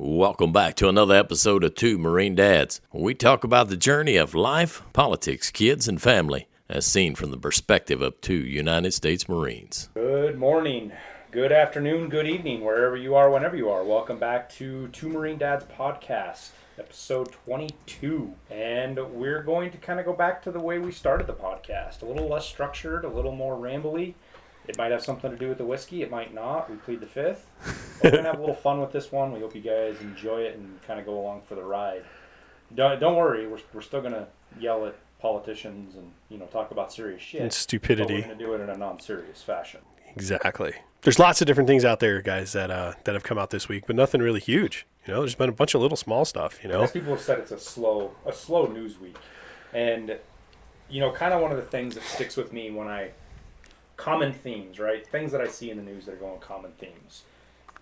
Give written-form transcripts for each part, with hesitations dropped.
Welcome back to another episode of Two Marine Dads. We talk about the journey of life, politics, kids, and family, as seen from the perspective of two United States Marines. Good morning, good afternoon, good evening, wherever you are, whenever you are. Welcome back to Two Marine Dads podcast, episode 22. And we're going to kind of go back to the way we started the podcast. A little less structured, a little more rambly. It might have something to do with the whiskey. It might not. We plead the fifth. We're going to have a little fun with this one. We hope you guys enjoy it and kind of go along for the ride. Don't worry. We're still going to yell at politicians and, talk about serious shit. And stupidity. But we're going to do it in a non-serious fashion. Exactly. There's lots of different things out there, guys, that have come out this week, but nothing really huge. There's been a bunch of little small stuff, As people have said, it's a slow news week. And, kind of one of the things that sticks with me when common themes, right? Things that I see in the news that are going common themes,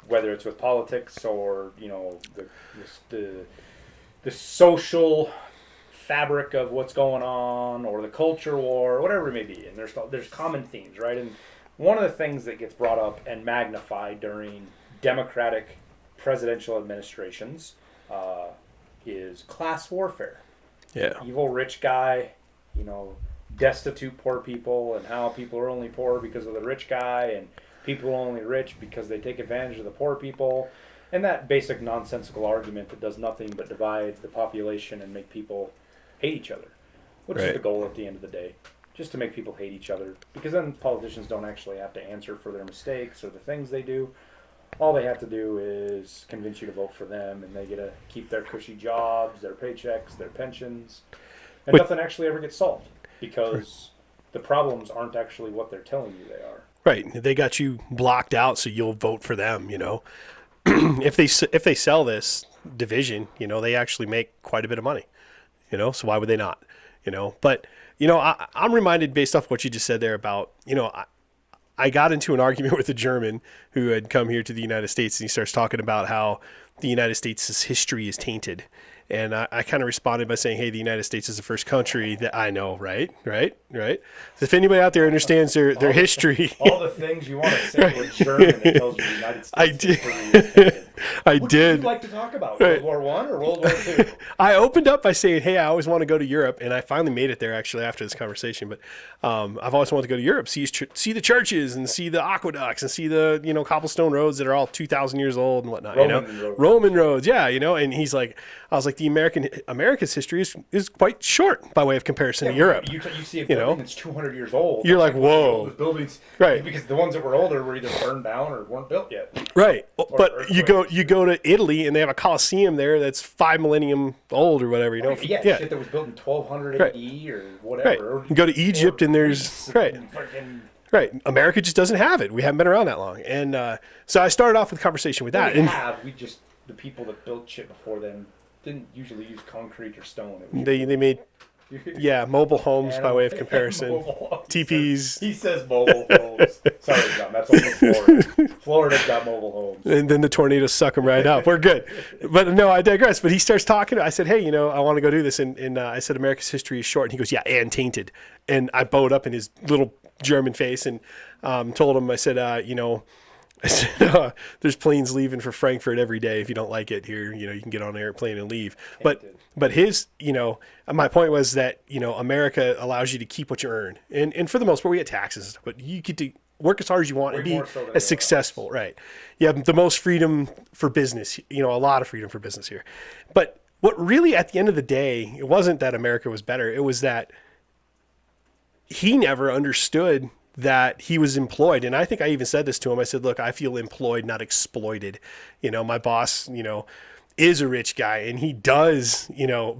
whether it's with politics or the social fabric of what's going on, or the culture war, whatever it may be. And there's common themes, right? And one of the things that gets brought up and magnified during Democratic presidential administrations is class warfare. Yeah. Evil rich guy, destitute poor people, and how people are only poor because of the rich guy, and people are only rich because they take advantage of the poor people, and that basic nonsensical argument that does nothing but divide the population and make people hate each other, which is the goal at the end of the day, just to make people hate each other, because then politicians don't actually have to answer for their mistakes or the things they do. All they have to do is convince you to vote for them, and they get to keep their cushy jobs, their paychecks, their pensions, and nothing actually ever gets solved. Because the problems aren't actually what they're telling you they are. Right. They got you blocked out, so you'll vote for them, If they sell this division, they actually make quite a bit of money, so why would they not, But, I'm reminded based off what you just said there about, I got into an argument with a German who had come here to the United States, and he starts talking about how the United States' history is tainted. And I kind of responded by saying, hey, the United States is the first country that I know, right? If anybody out there understands their history. All the things you want to say with German that tells you the United States I did. What would you like to talk about? World War I or World War II? I opened up by saying, hey, I always want to go to Europe. And I finally made it there, actually, after this conversation. But I've always wanted to go to Europe, see the churches and see the aqueducts and see the, cobblestone roads that are all 2,000 years old and whatnot. Roman roads, yeah, And he's like, I was like, America's history is quite short by way of comparison to Europe. You see a building that's 200 years old. You're like, whoa. Buildings, right? Because the ones that were older were either burned down or weren't built yet. Right. But you go to Italy and they have a Colosseum there that's 5 millennium old or whatever. Shit that was built in 1200 AD or whatever. Right. You go to Egypt and there's Right. America just doesn't have it. We haven't been around that long. And so I started off with a conversation with that. The people that built shit before then didn't usually use concrete or stone. They made mobile homes by way of comparison. TPs. He says mobile homes. Sorry, John, that's only Florida. Florida's got mobile homes. And then the tornadoes suck them right up. We're good. But no, I digress. But he starts talking. I said, hey, I want to go do this. And I said, America's history is short. And he goes, yeah, and tainted. And I bowed up in his little German face and told him, I said, there's planes leaving for Frankfurt every day. If you don't like it here, you can get on an airplane and leave. But his, my point was that, America allows you to keep what you earn. And for the most part, we get taxes, but you get to work as hard as you want and be as successful, right? You have the most freedom for business, a lot of freedom for business here. But what really, at the end of the day, it wasn't that America was better. It was that he never understood that he was employed. And I think I even said this to him. I said, look, I feel employed, not exploited. My boss, is a rich guy and he does,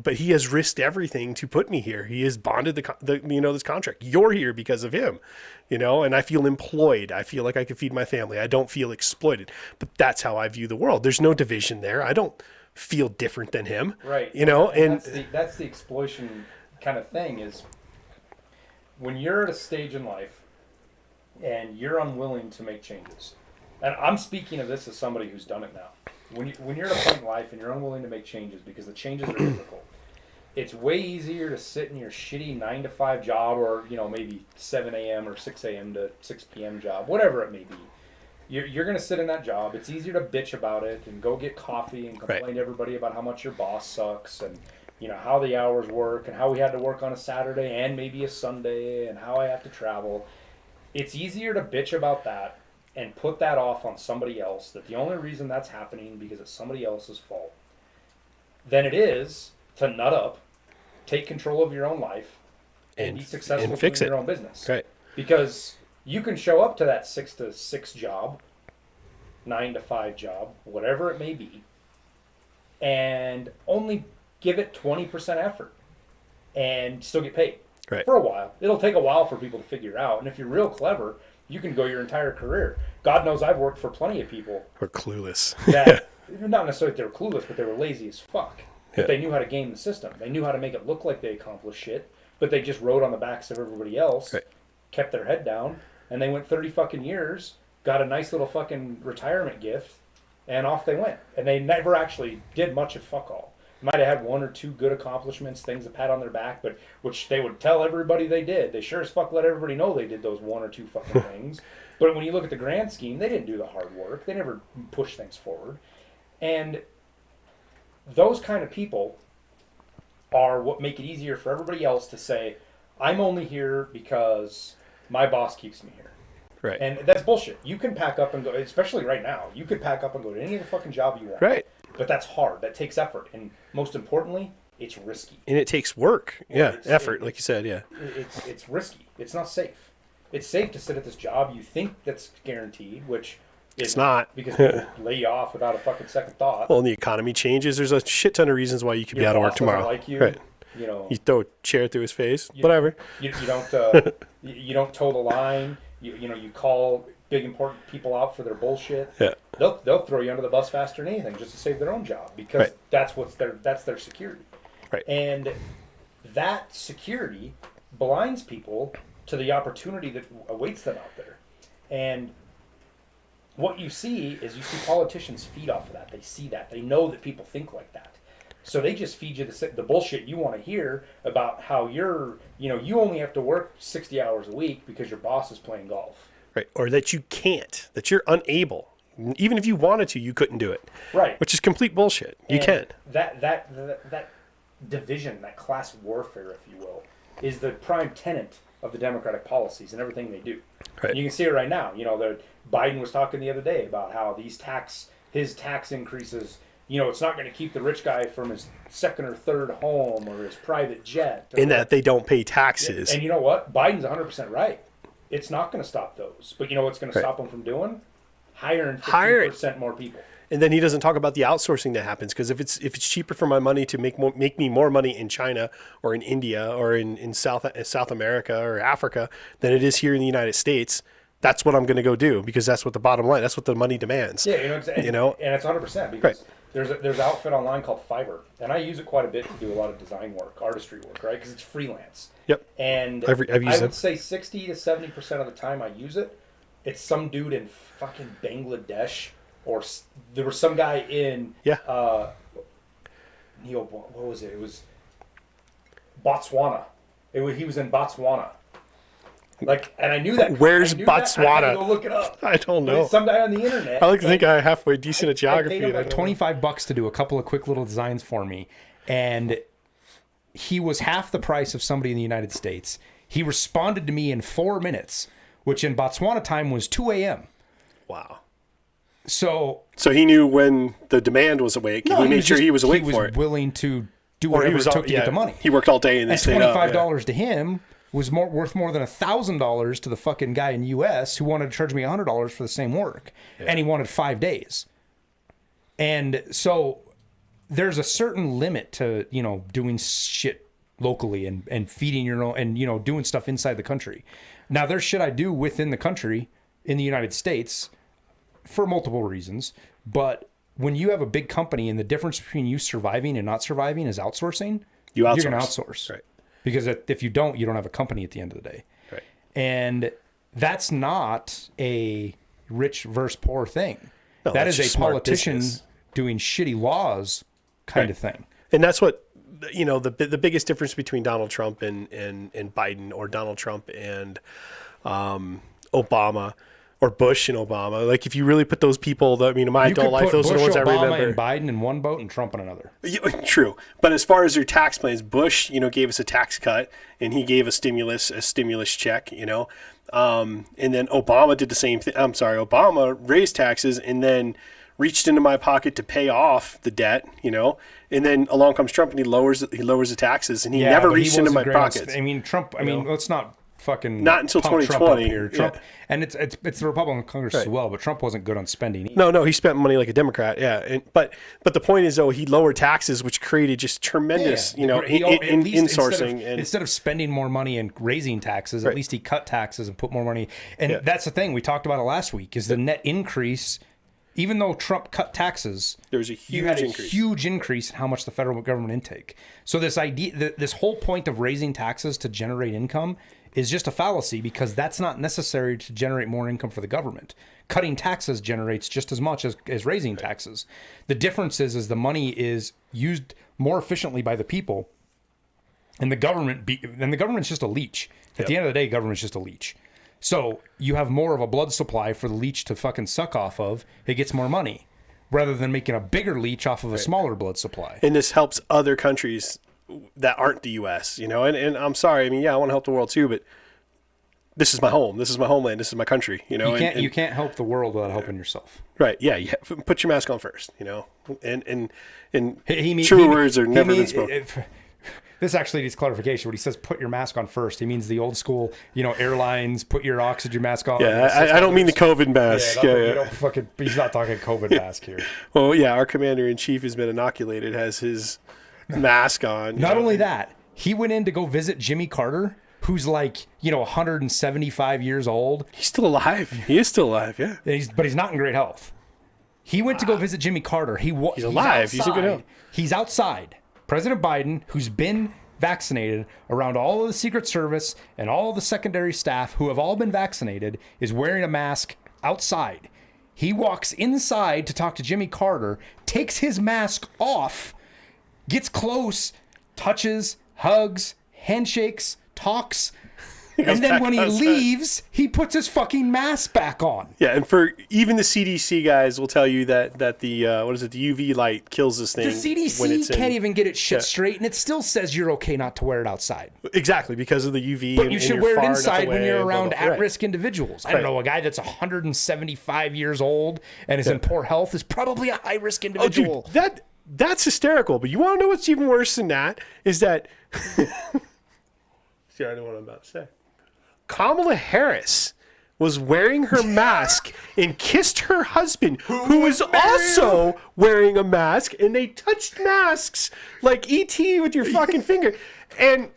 but he has risked everything to put me here. He has bonded this contract. You're here because of him, and I feel employed. I feel like I can feed my family. I don't feel exploited, but that's how I view the world. There's no division there. I don't feel different than him. Right. And that's the exploitation kind of thing is when you're at a stage in life and you're unwilling to make changes. And I'm speaking of this as somebody who's done it now. When you're at a point in life and you're unwilling to make changes because the changes are difficult, it's way easier to sit in your shitty 9-to-5 job or, maybe 7 a.m. or 6 a.m. to 6 p.m. job, whatever it may be, You're going to sit in that job. It's easier to bitch about it and go get coffee and complain to everybody about how much your boss sucks and, you know, how the hours work and how we had to work on a Saturday and maybe a Sunday and how I have to travel. It's easier to bitch about that and put that off on somebody else, that the only reason that's happening because it's somebody else's fault, than it is to nut up, take control of your own life, and be successful and fix in your own business. Right. Because you can show up to that 6 to 6 job, 9 to 5 job, whatever it may be, and only give it 20% effort and still get paid for a while. It'll take a while for people to figure out. And if you're real clever, you can go your entire career. God knows I've worked for plenty of people who are clueless. That, not necessarily that they were clueless, but they were lazy as fuck. But they knew how to game the system. They knew how to make it look like they accomplished shit, but they just rode on the backs of everybody else, kept their head down, and they went 30 fucking years, got a nice little fucking retirement gift, and off they went. And they never actually did much of fuck all. Might have had 1 or 2 good accomplishments, things to pat on their back, but which they would tell everybody they did. They sure as fuck let everybody know they did those 1 or 2 fucking things. But when you look at the grand scheme, they didn't do the hard work. They never pushed things forward. And those kind of people are what make it easier for everybody else to say, I'm only here because my boss keeps me here. Right. And that's bullshit. You can pack up and go, especially right now, you could pack up and go to any other fucking job you want. Right. But that's hard. That takes effort. And most importantly, it's risky. And it takes work. Effort, like you said, It's risky. It's not safe. It's safe to sit at this job you think that's guaranteed, which it's not. Because people lay you off without a fucking second thought. Well, and the economy changes. There's a shit ton of reasons why you could be out of work tomorrow. Like you, right. You know, you throw a chair through his face. Whatever. You don't you don't toe the line. You know, you call big important people out for their bullshit. Yeah. They'll throw you under the bus faster than anything just to save their own job because that's their security. Right. And that security blinds people to the opportunity that awaits them out there. And what you see is politicians feed off of that. They see that. They know that people think like that. So they just feed you the bullshit you want to hear about how you only have to work 60 hours a week because your boss is playing golf. Right. Or that you can't, that you're unable. Even if you wanted to, you couldn't do it. Right. Which is complete bullshit. You can't. That division, that class warfare, if you will, is the prime tenet of the Democratic policies and everything they do. Right. And you can see it right now. You know, Biden was talking the other day about how his tax increases, you know, it's not going to keep the rich guy from his second or third home or his private jet. In that they don't pay taxes. And you know what? Biden's 100% right. It's not going to stop those. But you know what's going to stop them from doing? Hiring 50% more people. And then he doesn't talk about the outsourcing that happens, because if it's cheaper for my money to make me more money in China or in India or in South America or Africa than it is here in the United States, that's what I'm going to go do, because that's what the bottom line, that's what the money demands. Yeah, and it's 100% because there's an outfit online called Fiverr, and I use it quite a bit to do a lot of design work, artistry work, right? Because it's freelance. Yep. And I've used I would say 60 to 70% of the time I use it, it's some dude in fucking Bangladesh. Or there was some guy in what was it? It was Botswana. He was in Botswana. Like, and I knew that. Where's Botswana? I had to go look it up. I don't know. It's some guy on the internet. I like to think I'm halfway decent at geography. Paid him like $25 to do a couple of quick little designs for me, and he was half the price of somebody in the United States. He responded to me in 4 minutes, which in Botswana time was 2 a.m. Wow. So he knew when the demand was awake. He made sure he was awake for it. He was willing to do whatever it took to get the money. He worked all day and stayed up. $25 to him was worth more than $1,000 to the fucking guy in the U.S. who wanted to charge me $100 for the same work, and he wanted 5 days. And so there's a certain limit to doing shit locally and feeding your own and doing stuff inside the country. Now there's shit I do within the country in the United States for multiple reasons, but when you have a big company and the difference between you surviving and not surviving is outsourcing, you're going to outsource. Right. Because if you don't have a company at the end of the day. Right. And that's not a rich versus poor thing. No, that is a politician doing shitty laws kind of thing. And that's what, the biggest difference between Donald Trump and Biden, or Donald Trump and Obama, or Bush and Obama. Like if you really put those people, I mean, in my adult life, those are the ones I remember. and Biden in one boat and Trump in another. Yeah, true, but as far as their tax plans, Bush, gave us a tax cut and he gave a stimulus check, and then Obama did the same thing. I'm sorry, Obama raised taxes and then reached into my pocket to pay off the debt, and then along comes Trump and he lowers the taxes and he never reached into my pockets. Trump. Let's not fucking not until 2020 here. Trump, and it's the Republican Congress as well, but Trump wasn't good on spending either. No, he spent money like a Democrat, but the point is though, he lowered taxes, which created just tremendous, insourcing. Instead of spending more money and raising taxes, at least he cut taxes and put more money. And that's the thing we talked about it last week is the net increase. Even though Trump cut taxes, there was a huge increase in how much the federal government intake. So this idea, this whole point of raising taxes to generate income is just a fallacy because that's not necessary to generate more income for the government. Cutting taxes generates just as much as raising taxes. The difference is the money is used more efficiently by the people, and the government's just a leech. At the end of the day, government's just a leech. So you have more of a blood supply for the leech to fucking suck off of. It gets more money rather than making a bigger leech off of a smaller blood supply. And this helps other countries that aren't the U.S., and I'm sorry. I mean, I want to help the world too, but this is my home. This is my homeland. This is my country, You can't help the world without helping yourself. Right. Yeah. Put your mask on first, and true words are never been spoken. This actually needs clarification. When he says put your mask on first, he means the old school, airlines, put your oxygen mask on. Yeah, I don't mean the COVID mask. He's not talking COVID mask here. Well, yeah, our commander-in-chief has been inoculated, has his mask on. Not only that, he went in to go visit Jimmy Carter, who's 175 years old. He's still alive. He is still alive, yeah. But he's not in great health. He went to go visit Jimmy Carter. He's alive. He's in good health. He's outside. President Biden, who's been vaccinated around all of the Secret Service and all of the secondary staff who have all been vaccinated, is wearing a mask outside. He walks inside to talk to Jimmy Carter, takes his mask off, gets close, touches, hugs, handshakes, talks, and then when he leaves, he puts his fucking mask back on. Yeah, and for even the CDC guys will tell you that the the UV light kills this thing. The CDC can't even get its shit straight, and it still says you're okay not to wear it outside. Exactly, because of the UV. But you should wear it inside when you're around at-risk individuals. I don't know, a guy that's 175 years old and is in poor health is probably a high-risk individual. Oh, dude, that's hysterical. But you want to know what's even worse than that? Is that... See, I know what I'm about to say. Kamala Harris was wearing her mask and kissed her husband, who was also wearing a mask, and they touched masks like E.T. with your fucking finger. And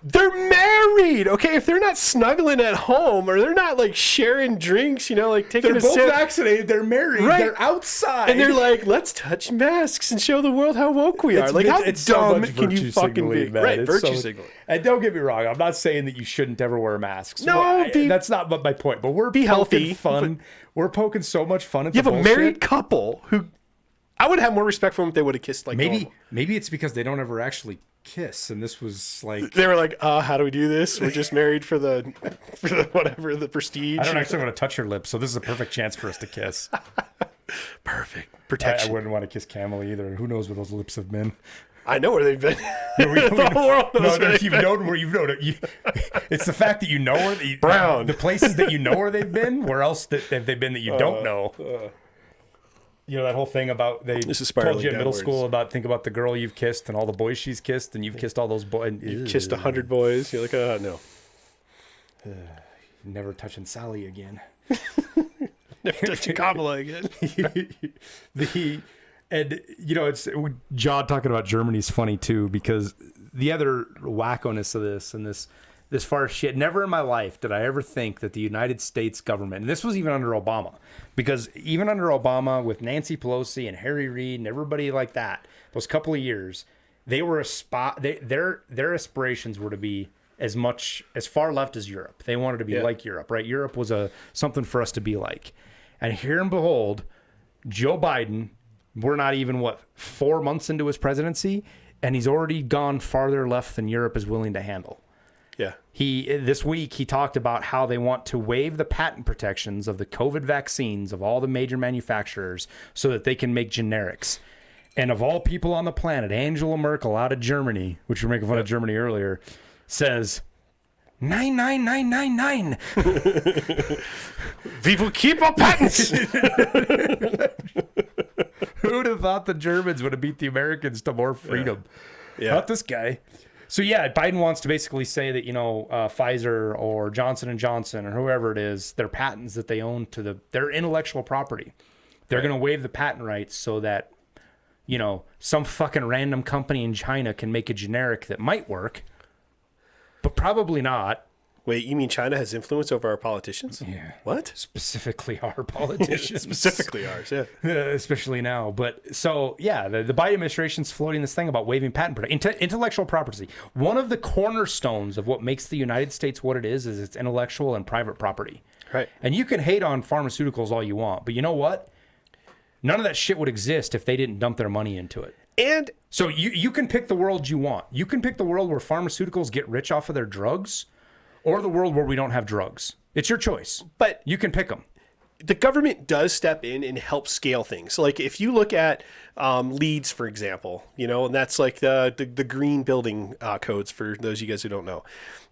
they're married, okay? If they're not snuggling at home or they're not sharing drinks, taking a sip. They're both vaccinated. They're married. Right. They're outside. And they're let's touch masks and show the world how woke we are. How dumb can you fucking be? Man. Right, virtue signaling. And don't get me wrong. I'm not saying that you shouldn't ever wear masks. No, that's not my point. But we're healthy. Fun. We're poking so much fun at you the have a married couple who... I would have more respect for them if they would have kissed normal. Maybe it's because they don't ever actually kiss, and this was they were how do we do this? We're just married for the whatever, the prestige. I don't actually want to touch your lips, so this is a perfect chance for us to kiss. Perfect protection. I wouldn't want to kiss Kamala either. Who knows where those lips have been? I know where they've been. You've known where you've known it. It's the fact that you know where Brown. The places that you know where they've been. Where else have they been that you don't know? That whole thing about this is told you in middle school about think about the girl you've kissed and all the boys she's kissed, and you've kissed all those boys. You've kissed 100 boys. You're no. Never touching Sally again. Never touching Kamala again. It's John talking about Germany is funny too, because the other wackoness of this and this far shit. Never in my life did I ever think that the United States government, and this was even under Obama, because even under Obama with Nancy Pelosi and Harry Reid and everybody like that, those couple of years, they were their aspirations were to be as far left as Europe. They wanted to be like Europe, right? Europe was something for us to be like. And here and behold, Joe Biden, we're not even 4 months into his presidency, and he's already gone farther left than Europe is willing to handle. Yeah. This week he talked about how they want to waive the patent protections of the COVID vaccines of all the major manufacturers so that they can make generics. And of all people on the planet, Angela Merkel out of Germany, which we were making fun of Germany earlier, says 99999. We will keep our patents. Who would have thought the Germans would have beat the Americans to more freedom? Yeah. Not this guy. So yeah, Biden wants to basically say that, Pfizer or Johnson & Johnson or whoever it is, their patents that they own to their intellectual property, they're going to waive the patent rights so that, some fucking random company in China can make a generic that might work, but probably not. Wait, you mean China has influence over our politicians? Yeah. What? Specifically our politicians. Specifically ours, yeah. Especially now. But so, yeah, the Biden administration's floating this thing about waiving patent protection. Intellectual property. One of the cornerstones of what makes the United States what it is its intellectual and private property. Right. And you can hate on pharmaceuticals all you want, but you know what? None of that shit would exist if they didn't dump their money into it. And so you can pick the world you want. You can pick the world where pharmaceuticals get rich off of their drugs, or the world where we don't have drugs. It's your choice. But you can pick them. The government does step in and help scale things. So like if you look at LEEDs, for example, and that's like the green building codes for those of you guys who don't know.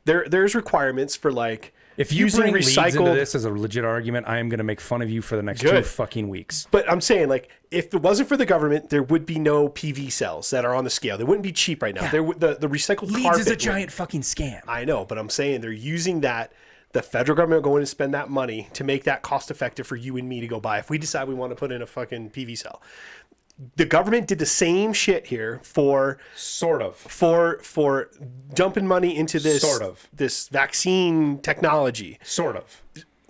There's requirements for like if you using bring recycled LEEDs into this as a legit argument, I am going to make fun of you for the next 2 fucking weeks. But I'm saying, like, if it wasn't for the government, there would be no PV cells that are on the scale. They wouldn't be cheap right now. Yeah. The recycled LEEDs carpet is a giant fucking scam. I know, but I'm saying they're using that. The federal government will go in and spend that money to make that cost effective for you and me to go buy if we decide we want to put in a fucking PV cell. The government did the same shit here for dumping money into this vaccine technology.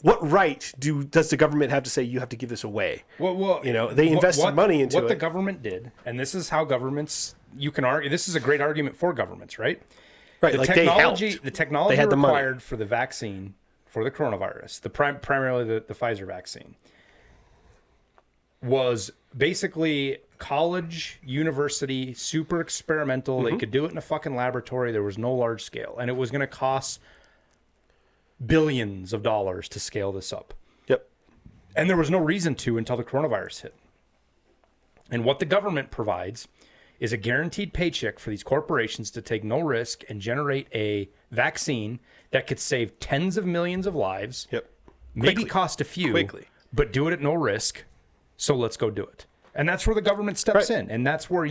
What right does the government have to say you have to give this away? Well, they invested money into what it. The government did, and this is how governments. You can argue. This is a great argument for governments, right? Right. The technology required for the vaccine for the coronavirus, primarily the Pfizer vaccine, was basically college, university, super experimental. Mm-hmm. They could do it in a fucking laboratory. There was no large scale, and it was going to cost billions of dollars to scale this up. Yep. And there was no reason to until the coronavirus hit. And what the government provides is a guaranteed paycheck for these corporations to take no risk and generate a vaccine that could save tens of millions of lives. Yep. Maybe cost a few, but do it at no risk. So let's go do it. And that's where the government steps in. And that's where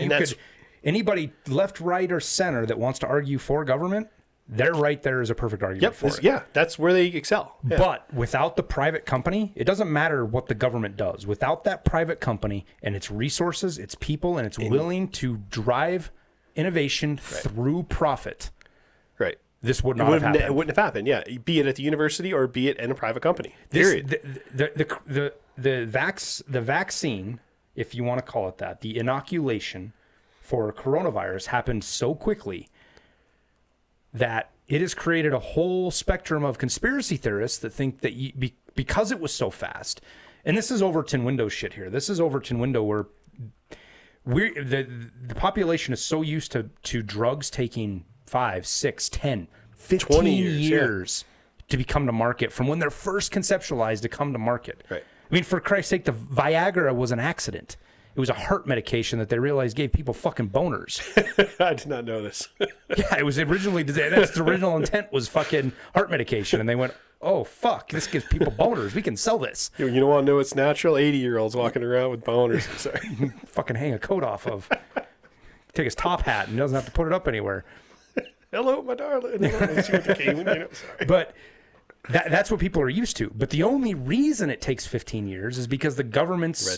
anybody left, right, or center that wants to argue for government, they're right there is a perfect argument for it. Yeah, that's where they excel. Yeah. But without the private company, it doesn't matter what the government does. Without that private company and its resources, its people, and it's willing to drive innovation through profit, right? This would not have happened. It wouldn't have happened, yeah. Be it at the university or be it in a private company. Period. The vaccine, if you want to call it that, the inoculation for coronavirus happened so quickly that it has created a whole spectrum of conspiracy theorists that think that because it was so fast, and this is Overton window shit here. This is Overton window where the population is so used to drugs taking 5, 6, 10, 15 20 years to become to market from when they're first conceptualized to come to market. Right. I mean, for Christ's sake, the Viagra was an accident. It was a heart medication that they realized gave people fucking boners. I did not know this. Yeah, it was originally, that's the original intent was fucking heart medication. And they went, oh, fuck, this gives people boners. We can sell this. You don't want to know it's natural? 80-year-olds walking around with boners. Sorry. Fucking hang a coat off of. Take his top hat and he doesn't have to put it up anywhere. Hello, my darling. Sorry. But that's what people are used to. But the only reason it takes 15 years is because the government's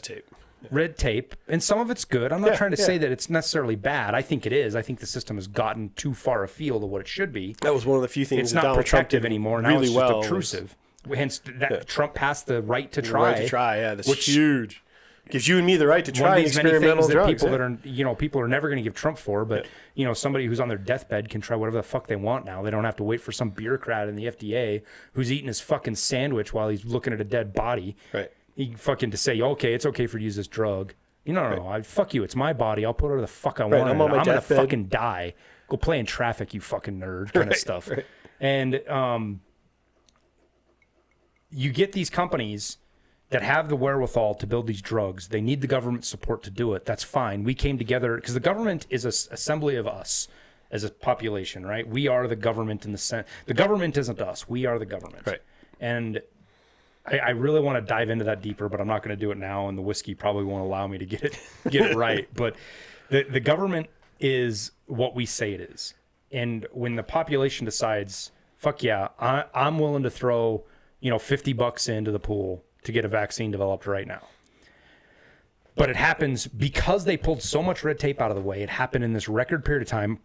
red tape, and some of it's good. I'm not trying to say that it's necessarily bad. I think it is. I think the system has gotten too far afield of what it should be. That was one of the few things it's that not Donald protective Trump anymore. Now really it's just well obtrusive. Hence, Trump passed the right to try. Right to try, yeah. That's huge. Gives you and me the right to try experimental drugs. People that are, people are never going to give Trump for, but somebody who's on their deathbed can try whatever the fuck they want now. They don't have to wait for some bureaucrat in the FDA who's eating his fucking sandwich while he's looking at a dead body. Right. He fucking to say, okay, it's okay for you to use this drug. No, fuck you. It's my body. I'll put whatever the fuck I want. I'm going to fucking die. Go play in traffic, you fucking nerd, kind of stuff. Right. And you get these companies that have the wherewithal to build these drugs. They need the government support to do it. That's fine. We came together because the government is an assembly of us as a population, right? We are the government in the sense. The government isn't us. We are the government. Right. And I really want to dive into that deeper, but I'm not going to do it now, and the whiskey probably won't allow me to get it right. But the government is what we say it is. And when the population decides, fuck yeah, I'm willing to throw, $50 into the pool to get a vaccine developed right now. But it happens because they pulled so much red tape out of the way. It happened in this record period of time.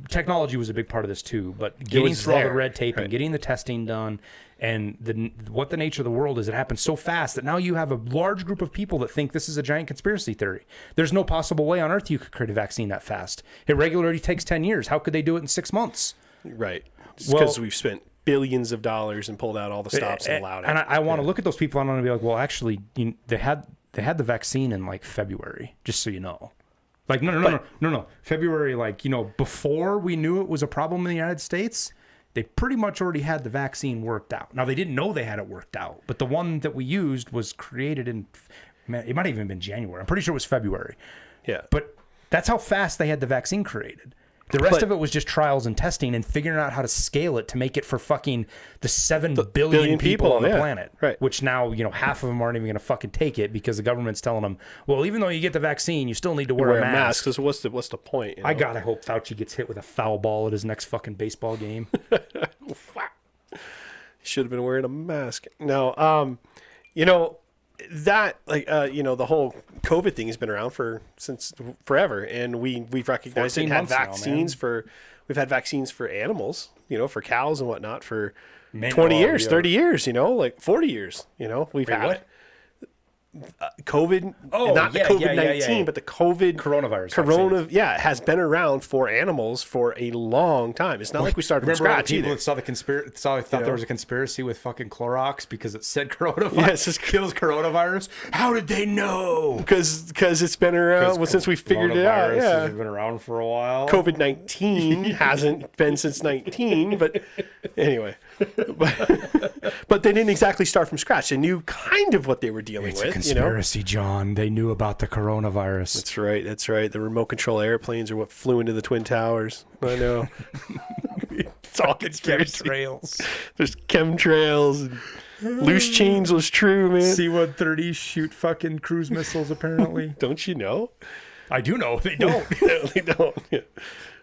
Technology was a big part of this too, but getting through all the red tape and getting the testing done, and what the nature of the world is, it happens so fast that now you have a large group of people that think this is a giant conspiracy theory. There's no possible way on earth you could create a vaccine that fast. It regularly takes 10 years. How could they do it in 6 months? Right. Because we've spent billions of dollars and pulled out all the stops and allowed it. And I want to look at those people and I want to be like, well, actually, they had the vaccine in like February, just so you know. Like, no. February, before we knew it was a problem in the United States, they pretty much already had the vaccine worked out. Now, they didn't know they had it worked out, but the one that we used was created it might have even been January. I'm pretty sure it was February. Yeah. But that's how fast they had the vaccine created. The rest of it was just trials and testing and figuring out how to scale it to make it for fucking the 7 billion people on the planet. Right. Which now, half of them aren't even going to fucking take it because the government's telling them, well, even though you get the vaccine, you still need to wear a mask. Because what's the point? I gotta hope Fauci gets hit with a foul ball at his next fucking baseball game. Should have been wearing a mask. No, that the whole COVID thing has been around since forever, and we've recognized it. Had vaccines we've had vaccines for animals, for cows and whatnot for 20 years, 30 years, 40 years. We've had what? COVID, not the COVID-19, but the coronavirus. It has been around for animals for a long time. It's not like we started from scratch people either. That saw the conspiracy, thought there was a conspiracy with fucking Clorox because it said coronavirus. Yes, it kills coronavirus. How did they know? Because it's been around since we figured it out. Yeah, it's been around for a while. COVID-19 hasn't been since 19, but anyway. But they didn't exactly start from scratch. They knew kind of what they were dealing with. It's a conspiracy, John. They knew about the coronavirus. That's right. The remote control airplanes are what flew into the Twin Towers. I know. It's all conspiracy. Chemtrails. There's chemtrails. And loose chains was true, man. C-130s shoot fucking cruise missiles, apparently. Don't you know? I do know. They don't. They don't. Yeah.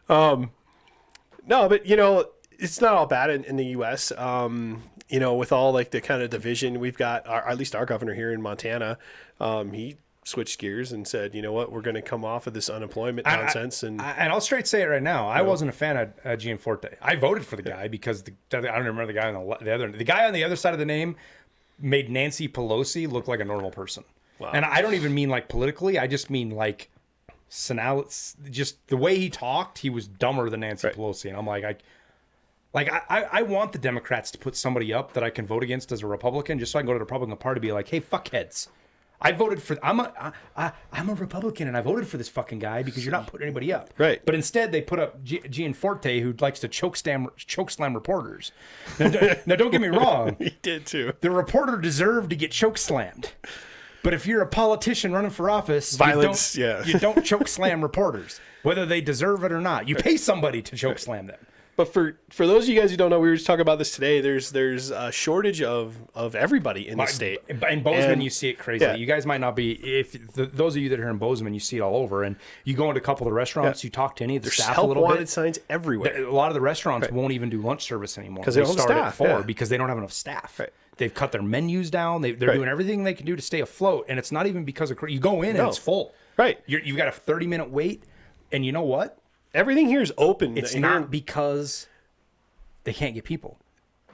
No, but, it's not all bad in the U.S. With all the kind of division we've got, at least our governor here in Montana, he switched gears and said, you know what, we're going to come off of this unemployment nonsense. And I'll straight say it right now. I wasn't a fan of Gianforte. I voted for the guy because I don't remember the guy on the guy on the other side of the name made Nancy Pelosi look like a normal person. Wow. And I don't even mean politically. I just mean just the way he talked, he was dumber than Nancy Pelosi. And I'm I want the Democrats to put somebody up that I can vote against as a Republican, just so I can go to the Republican Party and be like, hey, fuckheads. I voted for, I'm a Republican and I voted for this fucking guy because you're not putting anybody up. Right. But instead they put up Gianforte, who likes to chokeslam reporters. Now don't get me wrong. He did too. The reporter deserved to get chokeslammed. But if you're a politician running for office, violence, you don't chokeslam reporters, whether they deserve it or not. You pay somebody to chokeslam them. But for those of you guys who don't know, we were just talking about this today. There's a shortage of everybody in the state. In Bozeman, you see it crazy. Yeah. You guys might not be. Those of you that are in Bozeman, you see it all over. And you go into a couple of the restaurants, you talk to any of the staff a little bit. There's help wanted signs everywhere. A lot of the restaurants won't even do lunch service anymore. Because they don't have staff. Because they don't have enough staff. Right. They've cut their menus down. They're doing everything they can do to stay afloat. And it's not even because of you go in and it's full. Right. You've got a 30-minute wait. And you know what? Everything here is open. It's not because they can't get people.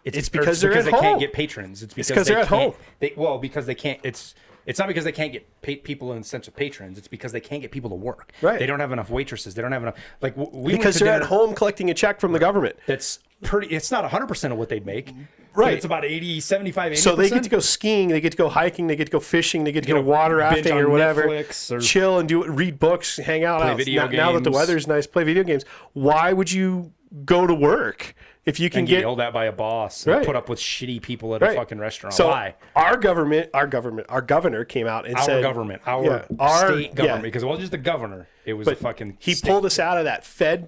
It's because they're at home. They can't get patrons. It's because they're at home. Because they can't. It's not because they can't get people in the sense of patrons. It's because they can't get people to work. Right. They don't have enough waitresses. They don't have enough. Because they're at home collecting a check from the government. That's pretty. It's not 100% of what they'd make. Right. But it's about 80, 75, 80%. So they get to go skiing, they get to go hiking, they get to go fishing, they get to go water binge rafting on or whatever, Netflix or chill and read books, hang out. play video Now that the games. weather's nice, play video games. Why would you go to work if you can and get yelled at by a boss and Right. put up with shitty people at Right. a fucking restaurant? So Why? our governor came out and Our said, government, our our- state government, because it wasn't just the governor; it was the fucking. he state. pulled us out of that Fed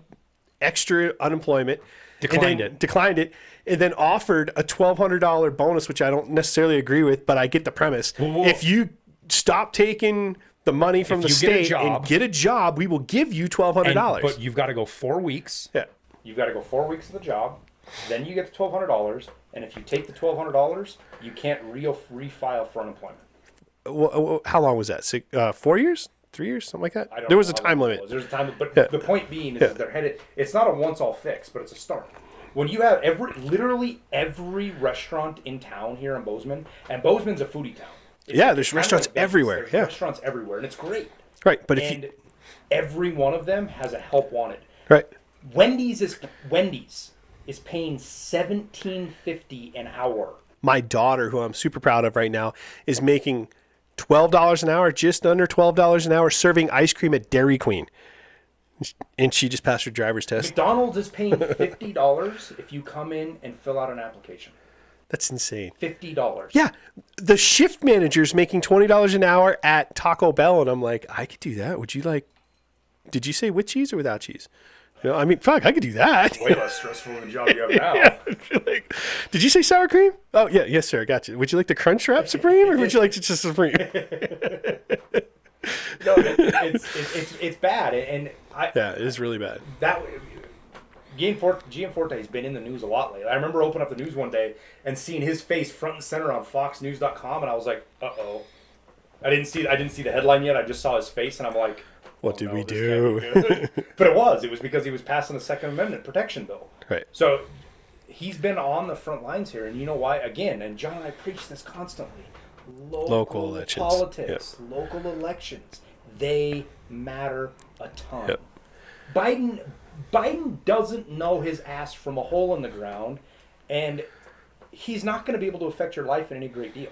extra unemployment, Declined declined it, and then offered a $1,200 bonus, which I don't necessarily agree with, but I get the premise. Well, if you stop taking the money from the you get a state and job- get a job, we will give you $1,200. But you've got to go 4 weeks. Yeah. You've got to go 4 weeks of the job, then you get the $1,200, and if you take the $1,200, you can't refile for unemployment. How long was that? 4 years? 3 years? Something like that? I don't There was know a how time long it limit. was. There's a time, but Yeah. the point being is that they're headed. It's not a once-all fix, but it's a start. When you have literally every restaurant in town here in Bozeman, and Bozeman's a foodie town. Yeah, there's it's kind of restaurants like Vegas. everywhere, There's yeah. restaurants everywhere, and it's great. Right, but if And you... every one of them has a help wanted. Right. Wendy's is paying $17.50 an hour. My daughter, who I'm super proud of right now, is making $12 an hour, just under $12 an hour, serving ice cream at Dairy Queen. And she just passed her driver's test. McDonald's is paying $50 if you come in and fill out an application. That's insane. $50. Yeah, the shift manager's making $20 an hour at Taco Bell, and I'm like, I could do that. Would you like? Did you say with cheese or without cheese? You know, I mean, fuck, I could do that. Way less stressful than the job you have now. Like, did you say sour cream? Oh yeah, yes sir, got you. Would you like the Crunch Wrap Supreme, or would you like just Supreme? No, it's bad, and Yeah, it is really bad. that Gianforte has been in the news a lot lately. I remember opening up the news one day and seeing his face front and center on FoxNews.com, and I was like, uh-oh. I didn't see the headline yet. I just saw his face, and I'm like, What did we this do? can't be good. But it was because he was passing the Second Amendment protection bill. Right. So he's been on the front lines here, and you know why? Again, and John and I preach this constantly. Local elections. politics, local elections, they matter a ton. Yep. Biden doesn't know his ass from a hole in the ground, and he's not going to be able to affect your life in any great deal.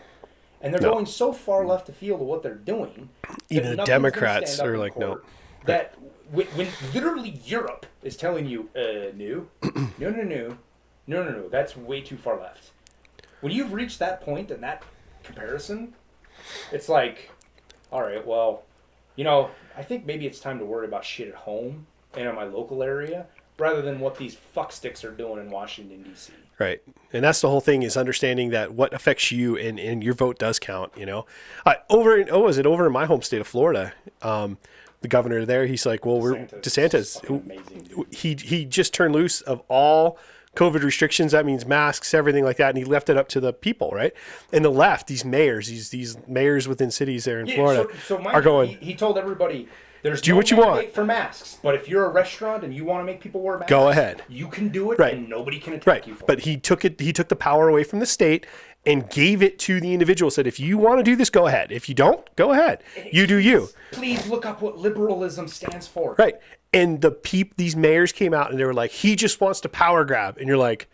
And they're going so far left of field of what they're doing. Even the Democrats are like, no. That when literally Europe is telling you, no, that's way too far left. When you've reached that point and that comparison, it's like, all right, well, I think maybe it's time to worry about shit at home and in my local area rather than what these fucksticks are doing in Washington, D.C. Right. And that's the whole thing, is understanding that what affects you and your vote does count, over in my home state of Florida, the governor there, he's like, well, DeSantis, Amazing. he just turned loose of all COVID restrictions. That means masks, everything like that. And he left it up to the people, right? And the left, these mayors within cities there in Florida are going, he told everybody, there's do no what you mandate want for masks, but if you're a restaurant and you want to make people wear masks, go ahead. You can do it, Right. and nobody can attack Right. you for But it. he took the power away from the state and gave it to the individual. Said, if you want to do this, go ahead. If you don't, go ahead. You do you. Please look up what liberalism stands for. Right. And these mayors came out and they were like, he just wants to power grab. And you're like,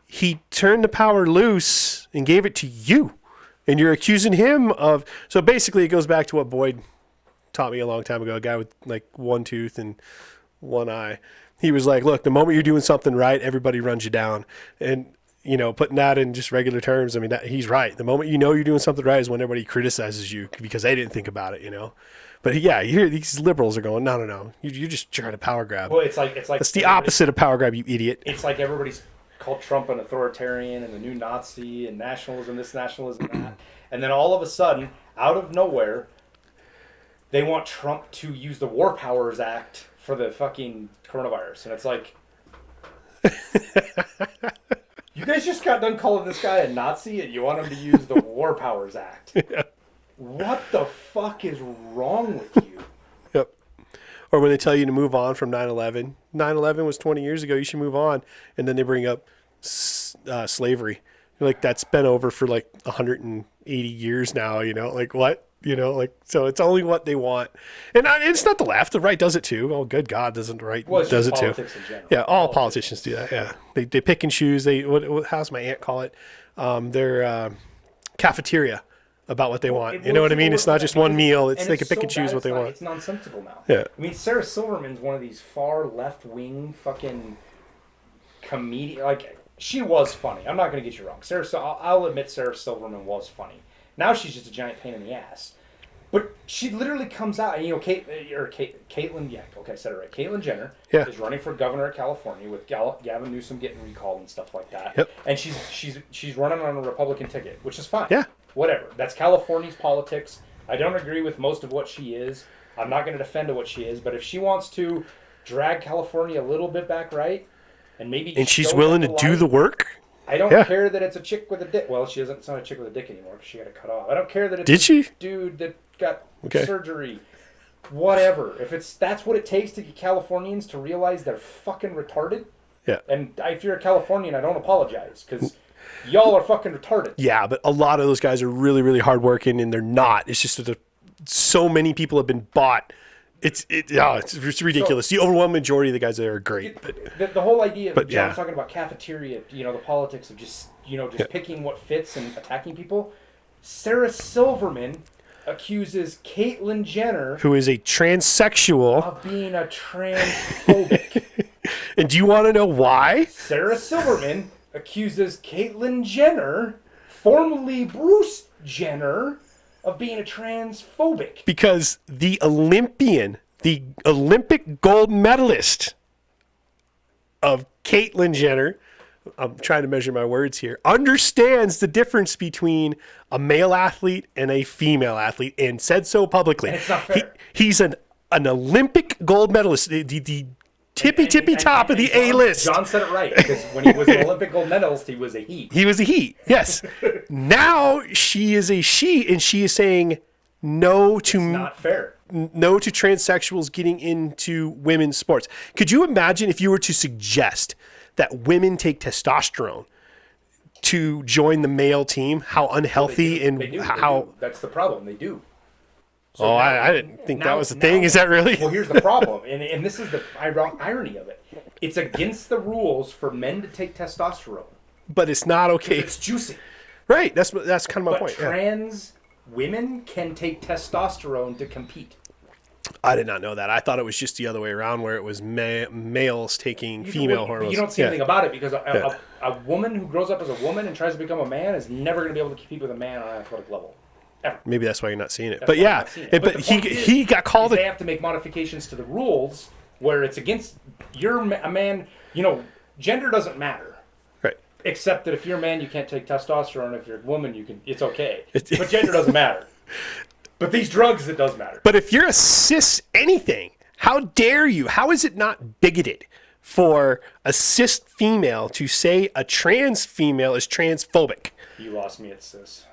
he turned the power loose and gave it to you. And you're accusing him of... So basically it goes back to what Boyd taught me a long time ago, a guy with like one tooth and one eye. He was like, look, the moment you're doing something right, everybody runs you down. And, putting that in just regular terms, I mean, he's right. The moment you're doing something right is when everybody criticizes you because they didn't think about it, But yeah, you hear these liberals are going, no. You're just trying to power grab. Well, it's like That's the opposite of power grab, you idiot. It's like everybody's called Trump an authoritarian and the new Nazi and nationalism, this nationalism, that. And then all of a sudden, out of nowhere, they want Trump to use the War Powers Act for the fucking coronavirus. And it's like, you guys just got done calling this guy a Nazi and you want him to use the War Powers Act. Yeah. What the fuck is wrong with you? Yep. Or when they tell you to move on from 9/11. 9/11 was 20 years ago. You should move on. And then they bring up slavery. You're like, that's been over for like 180 years now, Like, what? You know, like, so it's only what they want. And it's not the left. The right does it too. Oh, good God, doesn't the right does it too. Yeah, all politicians do that. Yeah. They pick and choose. How's my aunt call it? Their cafeteria about what they want. You know what I mean? It's not just one meal. They can pick and choose what they want. It's nonsensical now. Yeah. I mean, Sarah Silverman's one of these far left-wing fucking comedian. Like, she was funny. I'm not going to get you wrong. I'll admit Sarah Silverman was funny. Now she's just a giant pain in the ass. But she literally comes out, and Caitlyn, yeah, okay, I said it right. Caitlyn Jenner is running for governor of California with Gavin Newsom getting recalled and stuff like that. Yep. And she's running on a Republican ticket, which is fine. Yeah. Whatever. That's California's politics. I don't agree with most of what she is. I'm not going to defend what she is, but if she wants to drag California a little bit back right, and maybe she's willing to do the work. I don't care that it's a chick with a dick. Well, it's not a chick with a dick anymore because she got it cut off. I don't care that it's a dude that got surgery. Whatever. If that's what it takes to get Californians to realize they're fucking retarded. Yeah. And if you're a Californian, I don't apologize because y'all are fucking retarded. Yeah, but a lot of those guys are really, really hardworking, and they're not. It's just that so many people have been bought. It's ridiculous. The overwhelming majority of the guys there are great. But the whole idea of John's talking about cafeteria, the politics of just picking what fits and attacking people. Sarah Silverman accuses Caitlyn Jenner, who is a transsexual, of being a transphobic. And do you want to know why? Sarah Silverman accuses Caitlyn Jenner, formerly Bruce Jenner, of being a transphobic. Because the Olympic gold medalist of Caitlyn Jenner, I'm trying to measure my words here, understands the difference between a male athlete and a female athlete and said so publicly. And it's not fair. He's an Olympic gold medalist, the tippy top of the A-list. John said it right, because when he was an Olympic gold medalist, he was a he. He was a he, yes. Now she is a she, and she is saying no to... It's not fair. No to transsexuals getting into women's sports. Could you imagine if you were to suggest that women take testosterone to join the male team, how unhealthy they do. That's the problem. They do. So I didn't think that was the thing. Is that really? Well, here's the problem, and this is the irony of it. It's against the rules for men to take testosterone. But it's not okay. It's juicy. Right. That's kind of my point. But trans women can take testosterone to compete. I did not know that. I thought it was just the other way around, where it was males taking female hormones. You don't see anything about it because a woman who grows up as a woman and tries to become a man is never going to be able to compete with a man on an athletic level. Ever. Maybe that's why you're not seeing it. But yeah, but he got called. They have to make modifications to the rules where it's against you're a man. Gender doesn't matter. Right. Except that if you're a man, you can't take testosterone. If you're a woman, you can. It's okay. But gender doesn't matter. But these drugs, it does matter. But if you're a cis anything, how dare you? How is it not bigoted for a cis female to say a trans female is transphobic? You lost me at cis.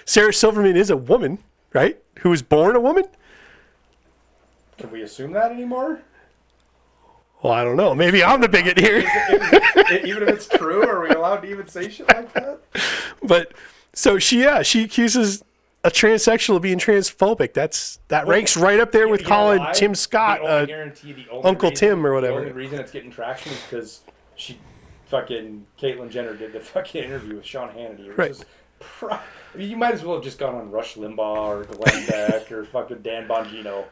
Sarah Silverman is a woman, right? Who was born a woman? Can we assume that anymore? Well, I don't know. Maybe I'm the bigot here. Even if it's true, are we allowed to even say shit like that? But so she accuses a transsexual of being transphobic. That ranks right up there with calling Tim Scott Uncle Tim or whatever. The only reason it's getting traction is because Caitlyn Jenner did the fucking interview with Sean Hannity. Right. You might as well have just gone on Rush Limbaugh or Glenn Beck or fucking Dan Bongino.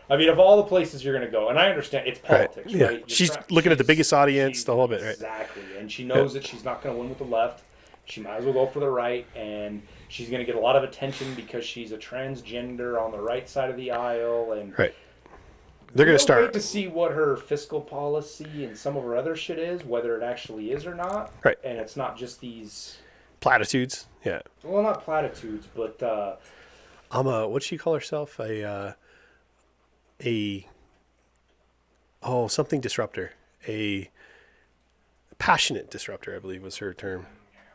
I mean, of all the places you're going to go, and I understand it's politics, right? Yeah. She's looking at the biggest audience, the whole bit, right? Exactly, and she knows that she's not going to win with the left. She might as well go for the right, and she's going to get a lot of attention because she's a transgender on the right side of the aisle. And right. They're going to start. Wait to see what her fiscal policy and some of her other shit is, whether it actually is or not. Right. And it's not just these platitudes. Yeah. Well, not platitudes, but what'd she call herself? Something disruptor. A passionate disruptor, I believe was her term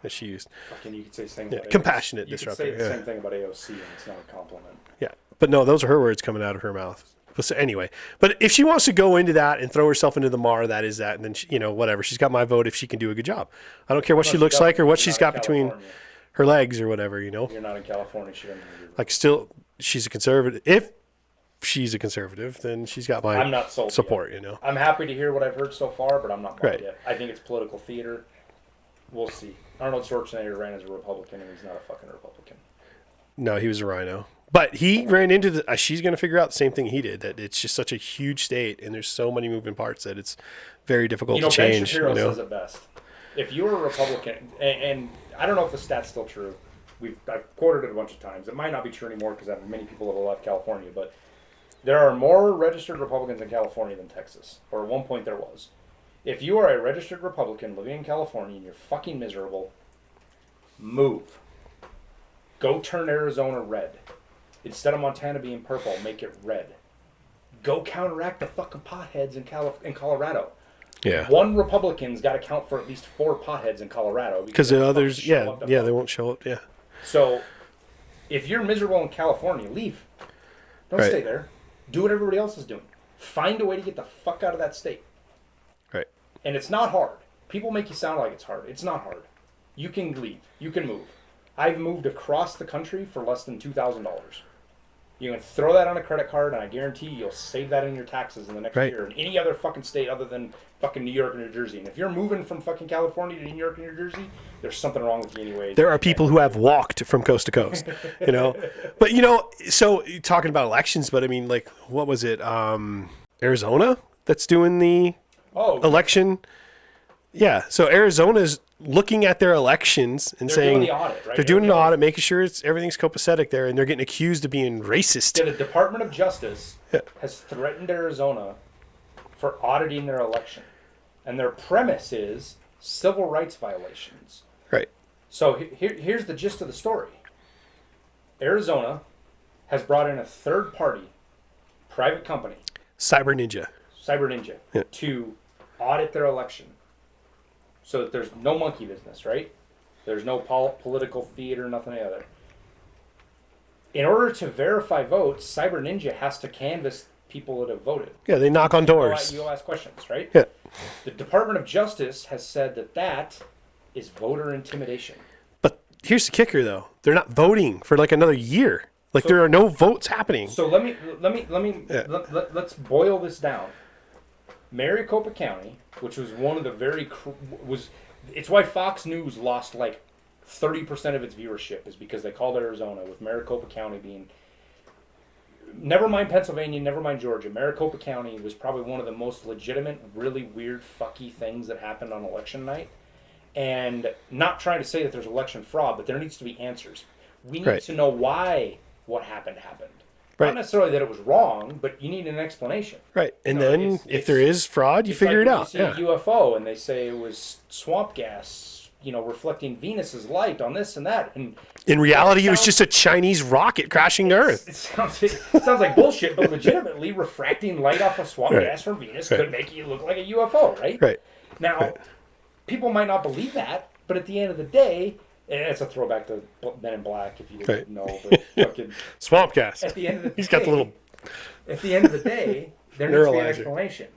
that she used. Fucking, you could say the same thing. Compassionate disruptor. You could say the same thing about AOC, and it's not a compliment. Yeah, but no, those are her words coming out of her mouth. So anyway, but if she wants to go into that and throw herself into the mire, that is that, and then whatever. She's got my vote if she can do a good job. I don't care what she looks like or what she's got between her legs or whatever, you know. You're not in California. She doesn't have your Like, still, she's a conservative. If she's a conservative, then she's got my I'm not sold support, yet. you know. I'm happy to hear what I've heard so far, but I'm not bought Right. yet. I think it's political theater. We'll see. Arnold Schwarzenegger ran as a Republican, and he's not a fucking Republican. No, he was a rhino. But he ran into the. She's going to figure out the same thing he did. That it's just such a huge state, and there's so many moving parts that it's very difficult to change. Ben Shapiro you know? says it best. If you're a Republican, and I don't know if the stat's still true. I've quoted it a bunch of times. It might not be true anymore because many people have left California, but there are more registered Republicans in California than Texas, or at one point there was. If you are a registered Republican living in California and you're fucking miserable, move. Go turn Arizona red. Instead of Montana being purple, make it red. Go counteract the fucking potheads in Colorado. Yeah. One Republican's got to count for at least 4 potheads in Colorado. Because the others, they won't show up, yeah. So, if you're miserable in California, leave. Don't Right. stay there. Do what everybody else is doing. Find a way to get the fuck out of that state. Right. And it's not hard. People make you sound like it's hard. It's not hard. You can leave. You can move. I've moved across the country for less than $2,000. You can throw that on a credit card, and I guarantee you'll save that in your taxes in the next Right. year in any other fucking state other than fucking New York and New Jersey. And if you're moving from fucking California to New York and New Jersey, there's something wrong with you anyway. There are people who have walked from coast to coast, you know. But, you know, so talking about elections, but I mean, like, what was it? Arizona that's doing the election? Yeah. So Arizona's looking at their elections and They're saying doing the audit, right? they're doing an audit, making sure everything's copacetic there, and they're getting accused of being racist. Yeah, the Department of Justice Yeah. has threatened Arizona for auditing their election. And their premise is civil rights violations. Right. So here's the gist of the story. Arizona has brought in a third-party private company, Cyber Ninja. Cyber Ninja, to audit their election. So that there's no monkey business, right? There's no political theater, nothing like that. In order to verify votes, Cyber Ninja has to canvass people that have voted. Yeah, they knock on doors. You'll ask questions, right? Yeah. The Department of Justice has said that is voter intimidation. But here's the kicker, though. They're not voting for like another year. Like there are no votes happening. So let's boil this down. Maricopa County, which was one of the it's why Fox News lost like 30% of its viewership, is because they called Arizona, with Maricopa County being, never mind Pennsylvania, never mind Georgia, Maricopa County was probably one of the most legitimate, really weird, fucky things that happened on election night. And not trying to say that there's election fraud, but there needs to be answers. We need to know why what happened. Right. Not necessarily that it was wrong, but you need an explanation. Right. And then if there is fraud, you figure it out. You see a UFO and they say it was swamp gas, reflecting Venus's light on this and that. And in reality, it was just a Chinese rocket crashing to Earth. It sounds like bullshit, but legitimately refracting light off of swamp gas from Venus could make you look like a UFO, right? Right. Now, people might not believe that, but at the end of the day, and it's a throwback to Men in Black, if you didn't know. But fucking swamp gas. At the end of the He's got the little. At the end of the day, there needs to be an explanation.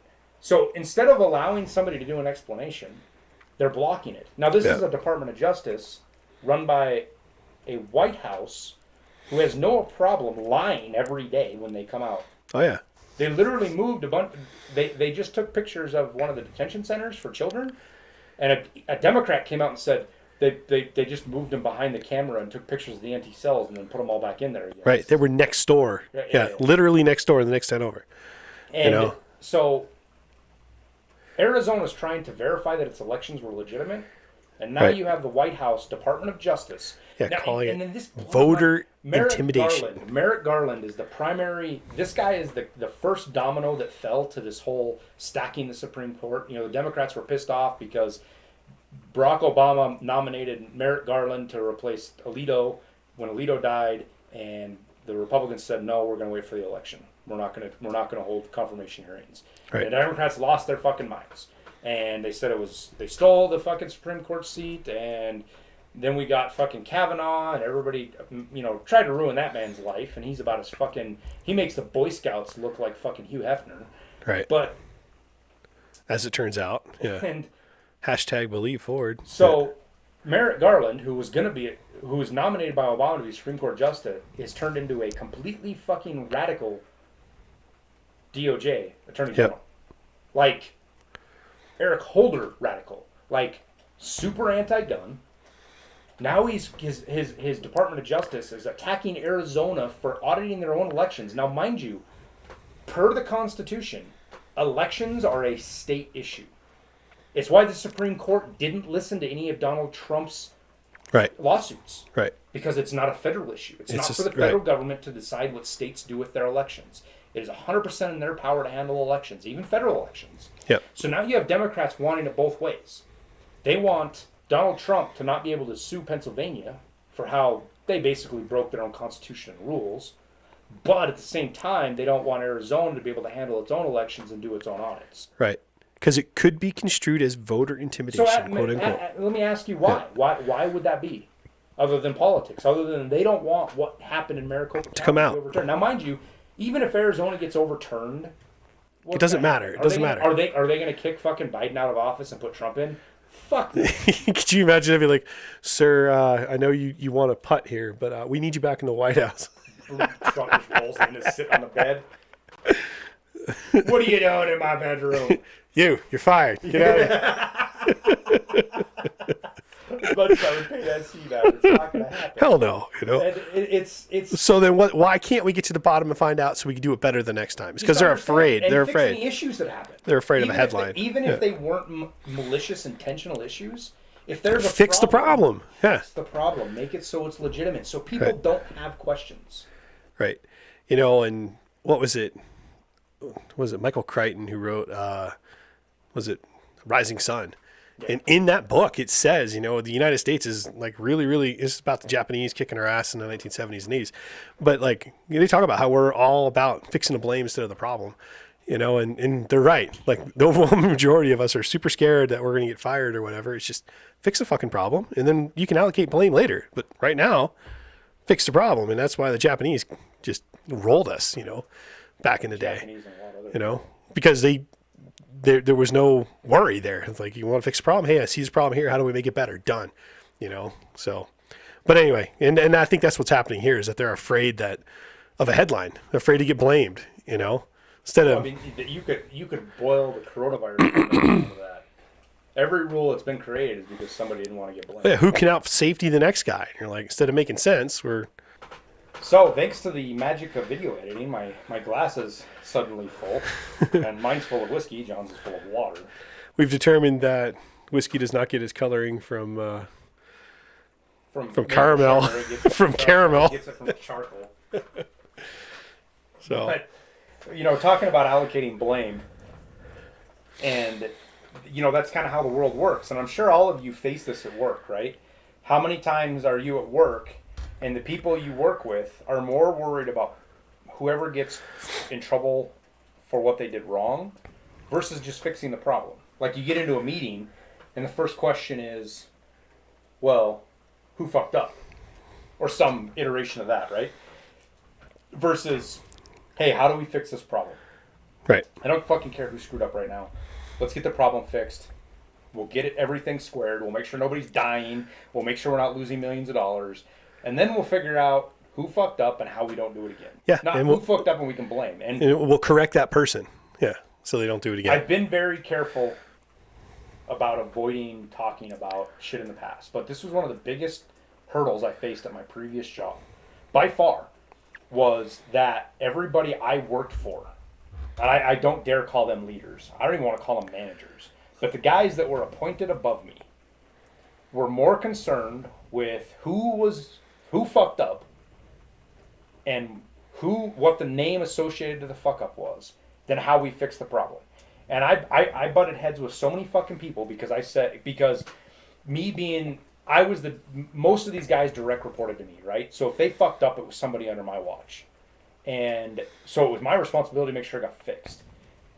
So instead of allowing somebody to do an explanation, they're blocking it. Now this is a Department of Justice run by a White House who has no problem lying every day when they come out. Oh yeah. They literally moved a bunch. They just took pictures of one of the detention centers for children, and a Democrat came out and said. They just moved them behind the camera and took pictures of the empty cells and then put them all back in there again. Right, they were next door. Yeah, literally next door, the next town over. And so Arizona's trying to verify that its elections were legitimate, and now you have the White House, Department of Justice. Calling it voter intimidation. Merrick Garland is the primary. This guy is the first domino that fell to this whole stacking the Supreme Court. The Democrats were pissed off because Barack Obama nominated Merrick Garland to replace Alito when Alito died, and the Republicans said, "No, we're going to wait for the election. We're not going to hold confirmation hearings." Right. And the Democrats lost their fucking minds, and they said they stole the fucking Supreme Court seat, and then we got fucking Kavanaugh, and everybody tried to ruin that man's life, and he's about as fucking. He makes the Boy Scouts look like fucking Hugh Hefner. Right. But as it turns out, yeah. And hashtag believe forward. So Merrick Garland, who was nominated by Obama to be Supreme Court Justice, is turned into a completely fucking radical DOJ Attorney General. Like, Eric Holder radical. Like, super anti-gun. Now his Department of Justice is attacking Arizona for auditing their own elections. Now, mind you, per the Constitution, elections are a state issue. It's why the Supreme Court didn't listen to any of Donald Trump's lawsuits. Right. Because it's not a federal issue. It's not for the federal government to decide what states do with their elections. It is 100% in their power to handle elections, even federal elections. Yep. So now you have Democrats wanting it both ways. They want Donald Trump to not be able to sue Pennsylvania for how they basically broke their own constitution and rules. But at the same time, they don't want Arizona to be able to handle its own elections and do its own audits. Right. Because it could be construed as voter intimidation, quote unquote. Let me ask you why. Why would that be? Other than politics, other than they don't want what happened in Maricopa to come out. Overturned. Now, mind you, even if Arizona gets overturned, it doesn't matter. It doesn't matter. Are they going to kick fucking Biden out of office and put Trump in? Fuck. Could you imagine if you're like, sir, I know you want to putt here, but we need you back in the White House. Trump just rolls in and sits on the bed. What are you doing in my bedroom? You're fired. Get out of here. As much as I would pay that seat out, it's not going to happen. Hell no, you know. And it's so then what? Why can't we get to the bottom and find out so we can do it better the next time? It's because they're afraid. And they're fix afraid. Any issues that happen. They're afraid of a headline. Even if they weren't malicious, intentional issues, if there's a fix the problem. Yeah. Fix the problem. Make it so it's legitimate, so people don't have questions. Right. You know, and what was it? Was it Michael Crichton who wrote? Was it Rising Sun? Yeah. And in that book, it says, you know, the United States is like really, it's about the Japanese kicking our ass in the 1970s and 80s. But like, they talk about how we're all about fixing the blame instead of the problem, you know, and they're right. Like, the overwhelming majority of us are super scared that we're going to get fired or whatever. It's just fix the fucking problem, and then you can allocate blame later. But right now, fix the problem. And that's why the Japanese just rolled us, you know, back in the day, you know, because there was no worry there. It's like, you want to fix the problem? Hey, I see this problem here. How do we make it better? Done. You know? So, but anyway, and I think that's what's happening here is that they're afraid of a headline. They're afraid to get blamed, you know? Instead of... I mean, you could boil the coronavirus down to that. Every rule that's been created is because somebody didn't want to get blamed. Yeah, who can out safety the next guy? You're like, instead of making sense, we're... So, thanks to the magic of video editing, my glass is suddenly full. And mine's full of whiskey. John's is full of water. We've determined that whiskey does not get its coloring from caramel. From caramel. It gets it from charcoal. So, but, you know, talking about allocating blame, and, you know, that's kind of how the world works. And I'm sure all of you face this at work, right? How many times are you at work and the people you work with are more worried about whoever gets in trouble for what they did wrong versus just fixing the problem? Like, you get into a meeting and the first question is, well, who fucked up? Or some iteration of that, right? Versus, hey, how do we fix this problem? Right. I don't fucking care who screwed up right now. Let's get the problem fixed. We'll get everything squared. We'll make sure nobody's dying. We'll make sure we're not losing millions of dollars. And then we'll figure out who fucked up and how we don't do it again. Yeah. Not who fucked up and we can blame. And we'll correct that person. Yeah. So they don't do it again. I've been very careful about avoiding talking about shit in the past. But this was one of the biggest hurdles I faced at my previous job. By far. Was that everybody I worked for, and I don't dare call them leaders. I don't even want to call them managers. But the guys that were appointed above me were more concerned with who fucked up and what the name associated to the fuck up was than how we fixed the problem. And I butted heads with so many fucking people because most of these guys direct reported to me, right? So if they fucked up, it was somebody under my watch. And so it was my responsibility to make sure it got fixed.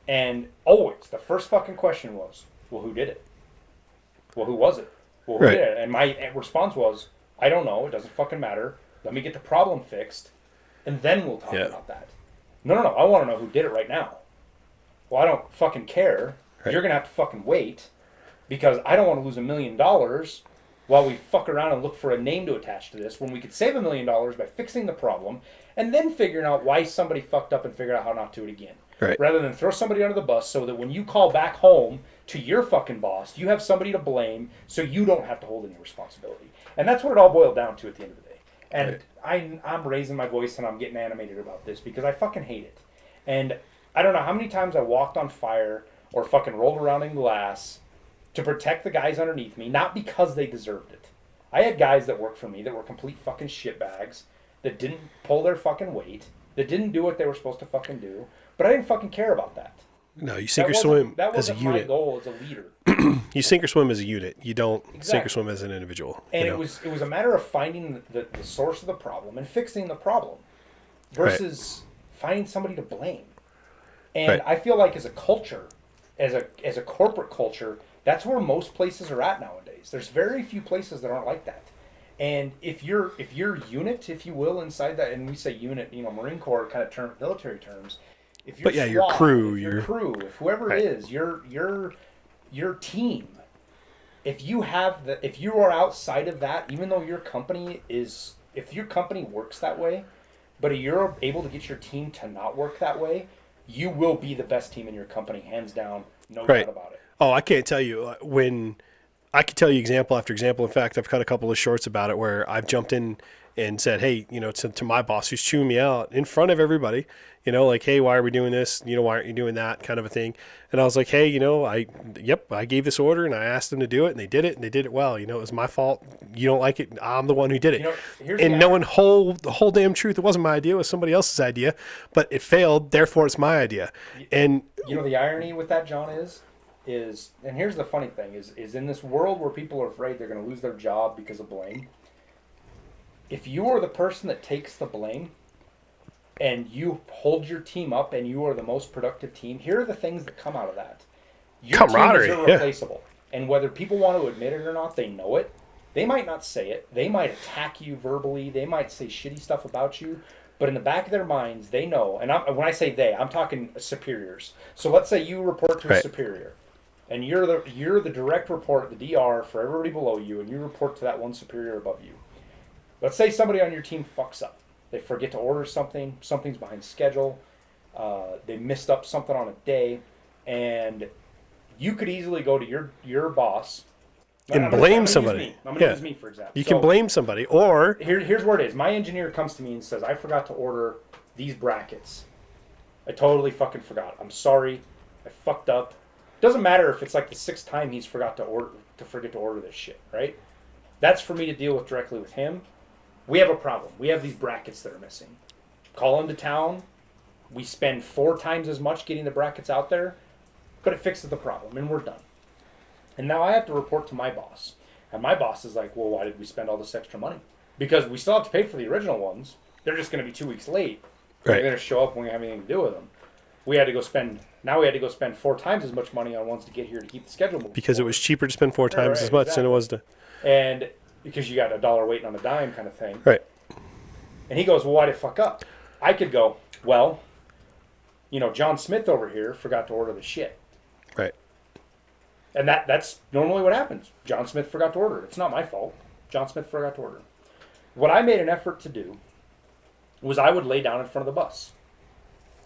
And always, the first fucking question was, well, who did it? Well, who was it? Well, who did it? And my response was, I don't know. It doesn't fucking matter. Let me get the problem fixed, and then we'll talk about that. No. I want to know who did it right now. Well, I don't fucking care. Right. You're going to have to fucking wait because I don't want to lose $1 million while we fuck around and look for a name to attach to this, when we could save $1 million by fixing the problem and then figuring out why somebody fucked up and figure out how not to do it again. Right. Rather than throw somebody under the bus so that when you call back home to your fucking boss, you have somebody to blame so you don't have to hold any responsibility. And that's what it all boiled down to at the end of the day. And I'm raising my voice and I'm getting animated about this because I fucking hate it. And I don't know how many times I walked on fire or fucking rolled around in glass to protect the guys underneath me, not because they deserved it. I had guys that worked for me that were complete fucking shitbags, that didn't pull their fucking weight, that didn't do what they were supposed to fucking do, but I didn't fucking care about that. No, you sink or swim as a unit. That wasn't my goal as a leader. You sink or swim as a unit. You don't sink or swim as an individual. And it was a matter of finding the source of the problem and fixing the problem versus finding somebody to blame. And I feel like as a culture, as a corporate culture, that's where most places are at nowadays. There's very few places that aren't like that. And if your unit, if you will, inside that, and we say unit, Marine Corps kind of military terms. If your SWAT, your crew, if whoever it is, your team. If you are outside of that, even though if your company works that way, but you're able to get your team to not work that way, you will be the best team in your company, hands down, no doubt about it. Oh, I can't tell you I could tell you example after example. In fact, I've cut a couple of shorts about it where I've jumped in and said, hey, to my boss who's chewing me out in front of everybody, like, hey, why are we doing this? Why aren't you doing that kind of a thing? And I was like, hey, I gave this order and I asked them to do it and they did it well. It was my fault. You don't like it. I'm the one who did it. And knowing the whole damn truth, it wasn't my idea. It was somebody else's idea, but it failed. Therefore it's my idea. And the irony with that, John, is, and here's the funny thing, is in this world where people are afraid they're going to lose their job because of blame, if you are the person that takes the blame and you hold your team up and you are the most productive team, here are the things that come out of that. Your camaraderie, team is irreplaceable. Yeah. And whether people want to admit it or not, they know it. They might not say it. They might attack you verbally. They might say shitty stuff about you. But in the back of their minds, they know. And when I say they, I'm talking superiors. So let's say you report to a superior. And you're the direct report at the DR for everybody below you, and you report to that one superior above you. Let's say somebody on your team fucks up. They forget to order something. Something's behind schedule. They missed up something on a day. And you could easily go to your boss. And blame somebody. I'm going to use me, for example. You can blame somebody. Or here's where it is. My engineer comes to me and says, I forgot to order these brackets. I totally fucking forgot. I'm sorry. I fucked up. Doesn't matter if it's like the 6th time he's forget to order this shit, right? That's for me to deal with directly with him. We have a problem. We have these brackets that are missing. Call him to town. We spend 4 times as much getting the brackets out there, but it fixes the problem, and we're done. And now I have to report to my boss. And my boss is like, well, why did we spend all this extra money? Because we still have to pay for the original ones. They're just going to be 2 weeks late. Right. They're going to show up when we have anything to do with them. We had to go spend 4 times as much money on ones to get here to keep the schedule moving. Because it was cheaper to spend 4 times as much than it was to. And because you got $1 waiting on a dime kind of thing. Right. And he goes, well, why'd it fuck up? I could go, well, John Smith over here forgot to order the shit. Right. And that's normally what happens. John Smith forgot to order it. It's not my fault. John Smith forgot to order it. What I made an effort to do was I would lay down in front of the bus.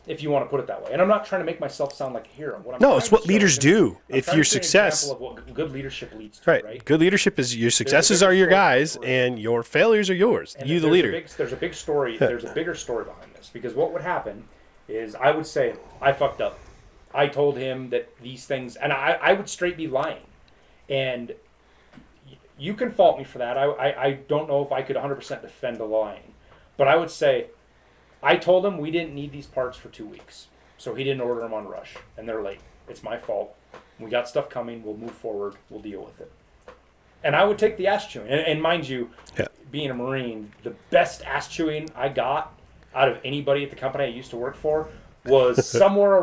If you want to put it that way. And I'm not trying to make myself sound like a hero. It's what leaders do. If your success... An example of what good leadership leads to, right? Good leadership is your successes are your guys and your failures are yours. And you, the leader. There's a big story. There's a bigger story behind this. Because what would happen is I would say, I fucked up. I told him that these things... And I would straight be lying. And you can fault me for that. I don't know if I could 100% defend the lying. But I would say... I told him we didn't need these parts for 2 weeks. So he didn't order them on rush. And they're late. It's my fault. We got stuff coming. We'll move forward. We'll deal with it. And I would take the ass chewing. And mind you, being a Marine, the best ass chewing I got out of anybody at the company I used to work for was somewhere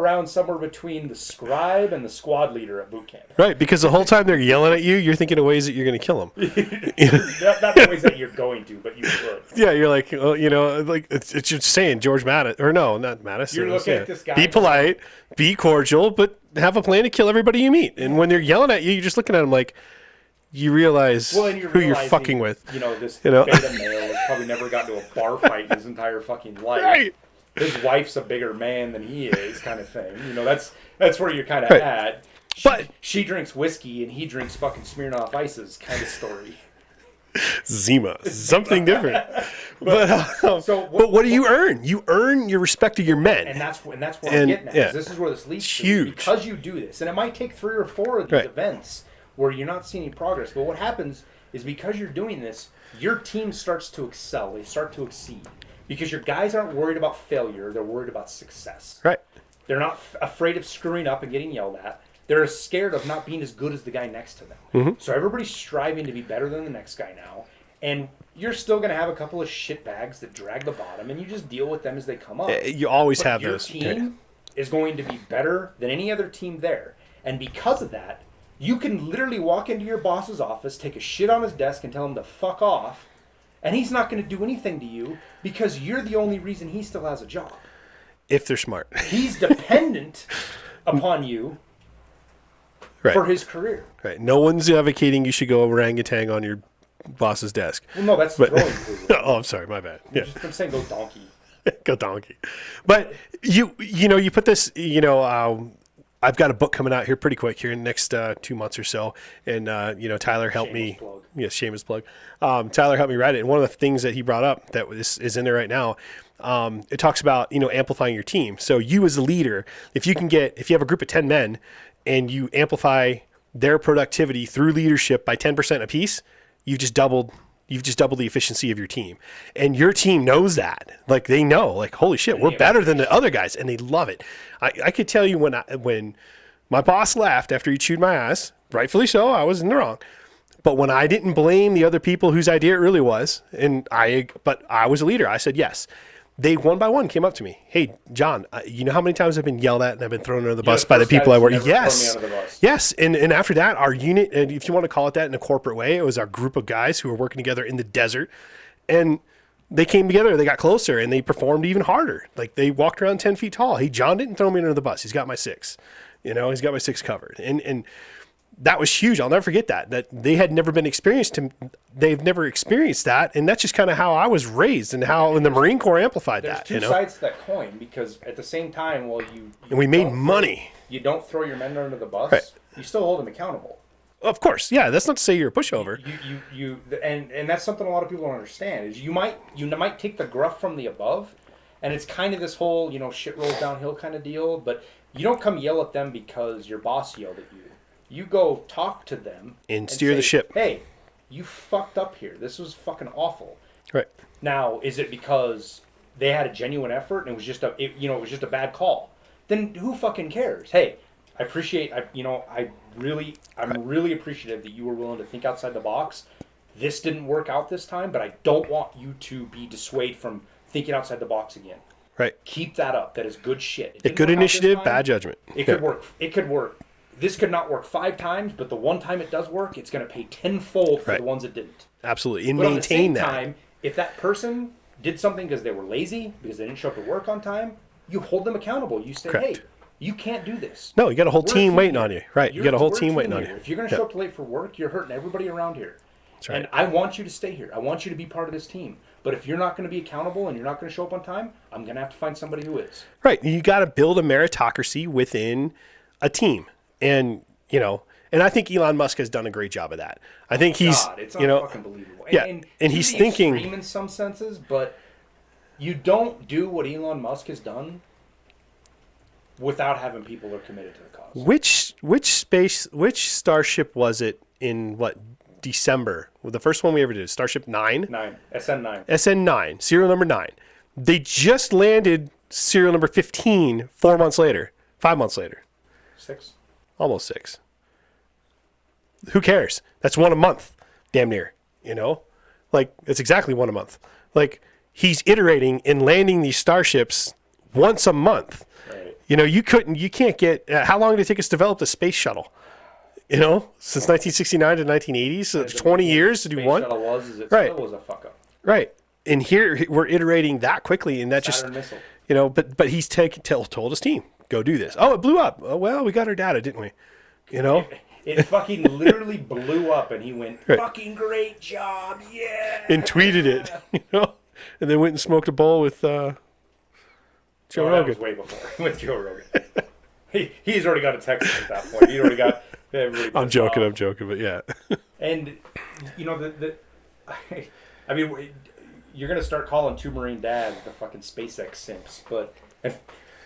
between the scribe and the squad leader at boot camp. Right, because the whole time they're yelling at you, you're thinking of ways that you're going to kill them. Not the ways that you're going to, but you would. Yeah, you're like, well, like it's just saying George Madison, or no, not Madison. You're looking at this guy. Be polite, be cordial, but have a plan to kill everybody you meet. And when they're yelling at you, you're just looking at them like, you realize Well, and you're who you're realizing, fucking with. This You know? beta male has probably never gotten to a bar fight in his entire fucking life. Right. His wife's a bigger man than he is, kind of thing. That's where you're kind of Right. at. She drinks whiskey and he drinks fucking Smirnoff Ices, kind of story. Zima, something different. But what do you earn? You earn your respect of your men. And that's what I'm getting at. Yeah. 'Cause this is where this leads to. Huge. Because you do this. And it might take 3 or 4 of these Right. events where you're not seeing any progress. But what happens is because you're doing this, your team starts to excel. They start to exceed. Because your guys aren't worried about failure. They're worried about success. Right. They're not afraid of screwing up and getting yelled at. They're scared of not being as good as the guy next to them. Mm-hmm. So everybody's striving to be better than the next guy now. And you're still going to have a couple of shitbags that drag the bottom, and you just deal with them as they come up. You always But have your those. team is going to be better than any other team there. And because of that, you can literally walk into your boss's office, take a shit on his desk, and tell him to fuck off. And he's not going to do anything to you because you're the only reason he still has a job. If they're smart. He's dependent upon you Right. for his career. Right. No one's advocating you should go orangutan on your boss's desk. Well, no, that's throwing food. Oh, I'm sorry. My bad. Yeah. I'm saying go donkey. Go donkey. But you put this, I've got a book coming out here pretty quick here in the next 2 months or so. And, Tyler helped me. Shameless plug. Yes, shameless plug. Tyler helped me write it. And one of the things that he brought up that is in there right now, it talks about, amplifying your team. So you as a leader, if you have a group of 10 men and you amplify their productivity through leadership by 10% apiece, you've just doubled the efficiency of your team. And your team knows that. Like, they know, like, holy shit, we're better than the other guys, and they love it. I could tell you when my boss left after he chewed my ass, rightfully so, I was in the wrong. But when I didn't blame the other people whose idea it really was, but I was a leader, I said yes. They one by one came up to me. Hey, John, you know how many times I've been yelled at and I've been thrown under the bus by the people I work with? Yes. Yes. And after that, our unit, and if you want to call it that in a corporate way, it was our group of guys who were working together in the desert. And they came together, they got closer, and they performed even harder. Like, they walked around 10 feet tall. Hey, John didn't throw me under the bus. He's got my 6. He's got my 6 covered. And that was huge. I'll never forget that they had never been experienced. They've never experienced that. And that's just kind of how I was raised and how in the Marine Corps amplified There's that. two sides to that coin, because at the same time, and we made money. You don't throw your men under the bus. Right. You still hold them accountable. Of course. Yeah. That's not to say you're a pushover. And that's something a lot of people don't understand is you might take the gruff from the above, and it's kind of this whole, shit rolls downhill kind of deal, but you don't come yell at them because your boss yelled at you. You go talk to them and steer say, the ship. Hey, you fucked up here. This was fucking awful. Right. Now, is it because they had a genuine effort and it was just a bad call? Then who fucking cares? Hey, I'm really appreciative that you were willing to think outside the box. This didn't work out this time, but I don't want you to be dissuaded from thinking outside the box again. Right. Keep that up. That is good shit. Good initiative, bad judgment. It could work. It could work. This could not work 5 times, but the one time it does work, it's going to pay tenfold for the ones that didn't. Absolutely. And but maintain that. At the same time, if that person did something because they were lazy, because they didn't show up to work on time, you hold them accountable. You say, Correct. hey, you can't do this. No, you got a whole We're team waiting here. on you. Right. You got a whole team waiting on you. If you're going to show up late for work, you're hurting everybody around here. That's right. And I want you to stay here. I want you to be part of this team. But if you're not going to be accountable and you're not going to show up on time, I'm going to have to find somebody who is. Right. You got to build a meritocracy within a team. And, and I think Elon Musk has done a great job of that. I think he's, it's not fucking believable. And he's the thinking extreme in some senses, but you don't do what Elon Musk has done without having people who are committed to the cause. Which starship was it in December? Well, the first one we ever did, Starship 9? SN9. SN9, serial number 9. They just landed serial number 15 5 months later. 6. Almost 6. Who cares? That's one a month, damn near. Like, it's exactly one a month. Like, he's iterating and landing these starships once a month. Right. You can't get. How long did it take us to develop the space shuttle? Since 1969 to 1980, so 20 years to do one. Shuttle still was a fuck up. Right. And here we're iterating that quickly, and that Saturn just missile. But he's told his team, go do this. Oh, it blew up. Oh, well, we got our data, didn't we? It fucking literally blew up, and he went, "Fucking great job, yeah!" And tweeted it, and then went and smoked a bowl with Joe Rogan. That was way before with Joe Rogan. He's already got a Texas at that point. He'd already got everybody. I'm joking, but yeah. And I mean, you're gonna start calling two Marine dads the fucking SpaceX simps, but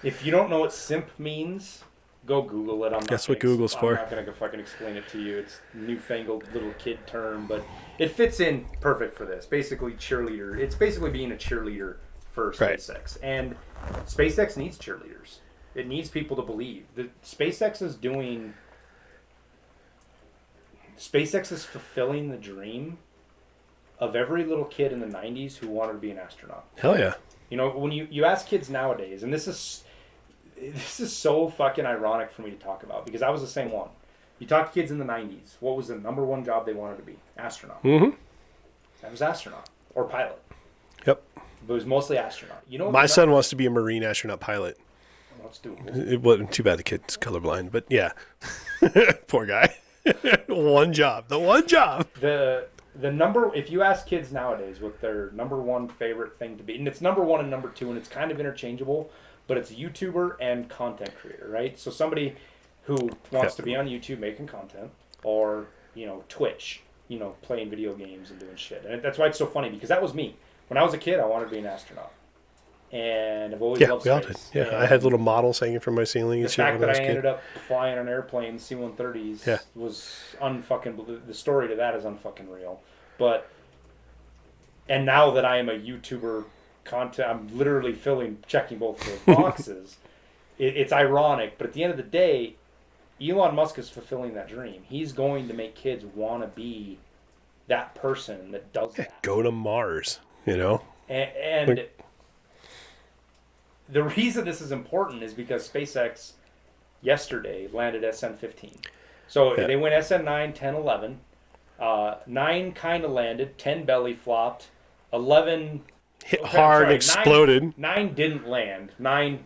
if you don't know what simp means, go Google it. That's what Google's for. I'm not gonna go fucking explain it to you. It's a newfangled little kid term, but it fits in perfect for this. Basically, cheerleader. It's basically being a cheerleader for SpaceX, and SpaceX needs cheerleaders. It needs people to believe that SpaceX is fulfilling the dream of every little kid in the 90s who wanted to be an astronaut. Hell yeah. When you ask kids nowadays, and this is so fucking ironic for me to talk about, because I was the same one. You talk to kids in the 90s, what was the number one job they wanted to be? Astronaut. Mm-hmm. That was astronaut or pilot. Yep. But it was mostly astronaut. My son wants to be a Marine astronaut pilot. Let's do it. It wasn't too bad the kid's colorblind, but yeah. Poor guy. One job. The one job. The number, if you ask kids nowadays what their number one favorite thing to be, and it's number one and number two, and it's kind of interchangeable, but it's YouTuber and content creator, right? So somebody who wants to be on YouTube making content, or Twitch, playing video games and doing shit. And that's why it's so funny, because that was me. When I was a kid, I wanted to be an astronaut. And I've always loved space. Yeah, I had little models hanging from my ceiling. The fact that I ended up flying on airplanes, C-130s, was unfucking. The story to that is unfucking real. And now that I am a YouTuber content, I'm literally checking both of those boxes. It's ironic, but at the end of the day, Elon Musk is fulfilling that dream. He's going to make kids want to be that person that does that. Go to Mars, And the reason this is important is because SpaceX yesterday landed SN-15. So they went SN-9, 10, 11. 9 kind of landed, 10 belly flopped, 11 hit hard, exploded. 9 didn't land. 9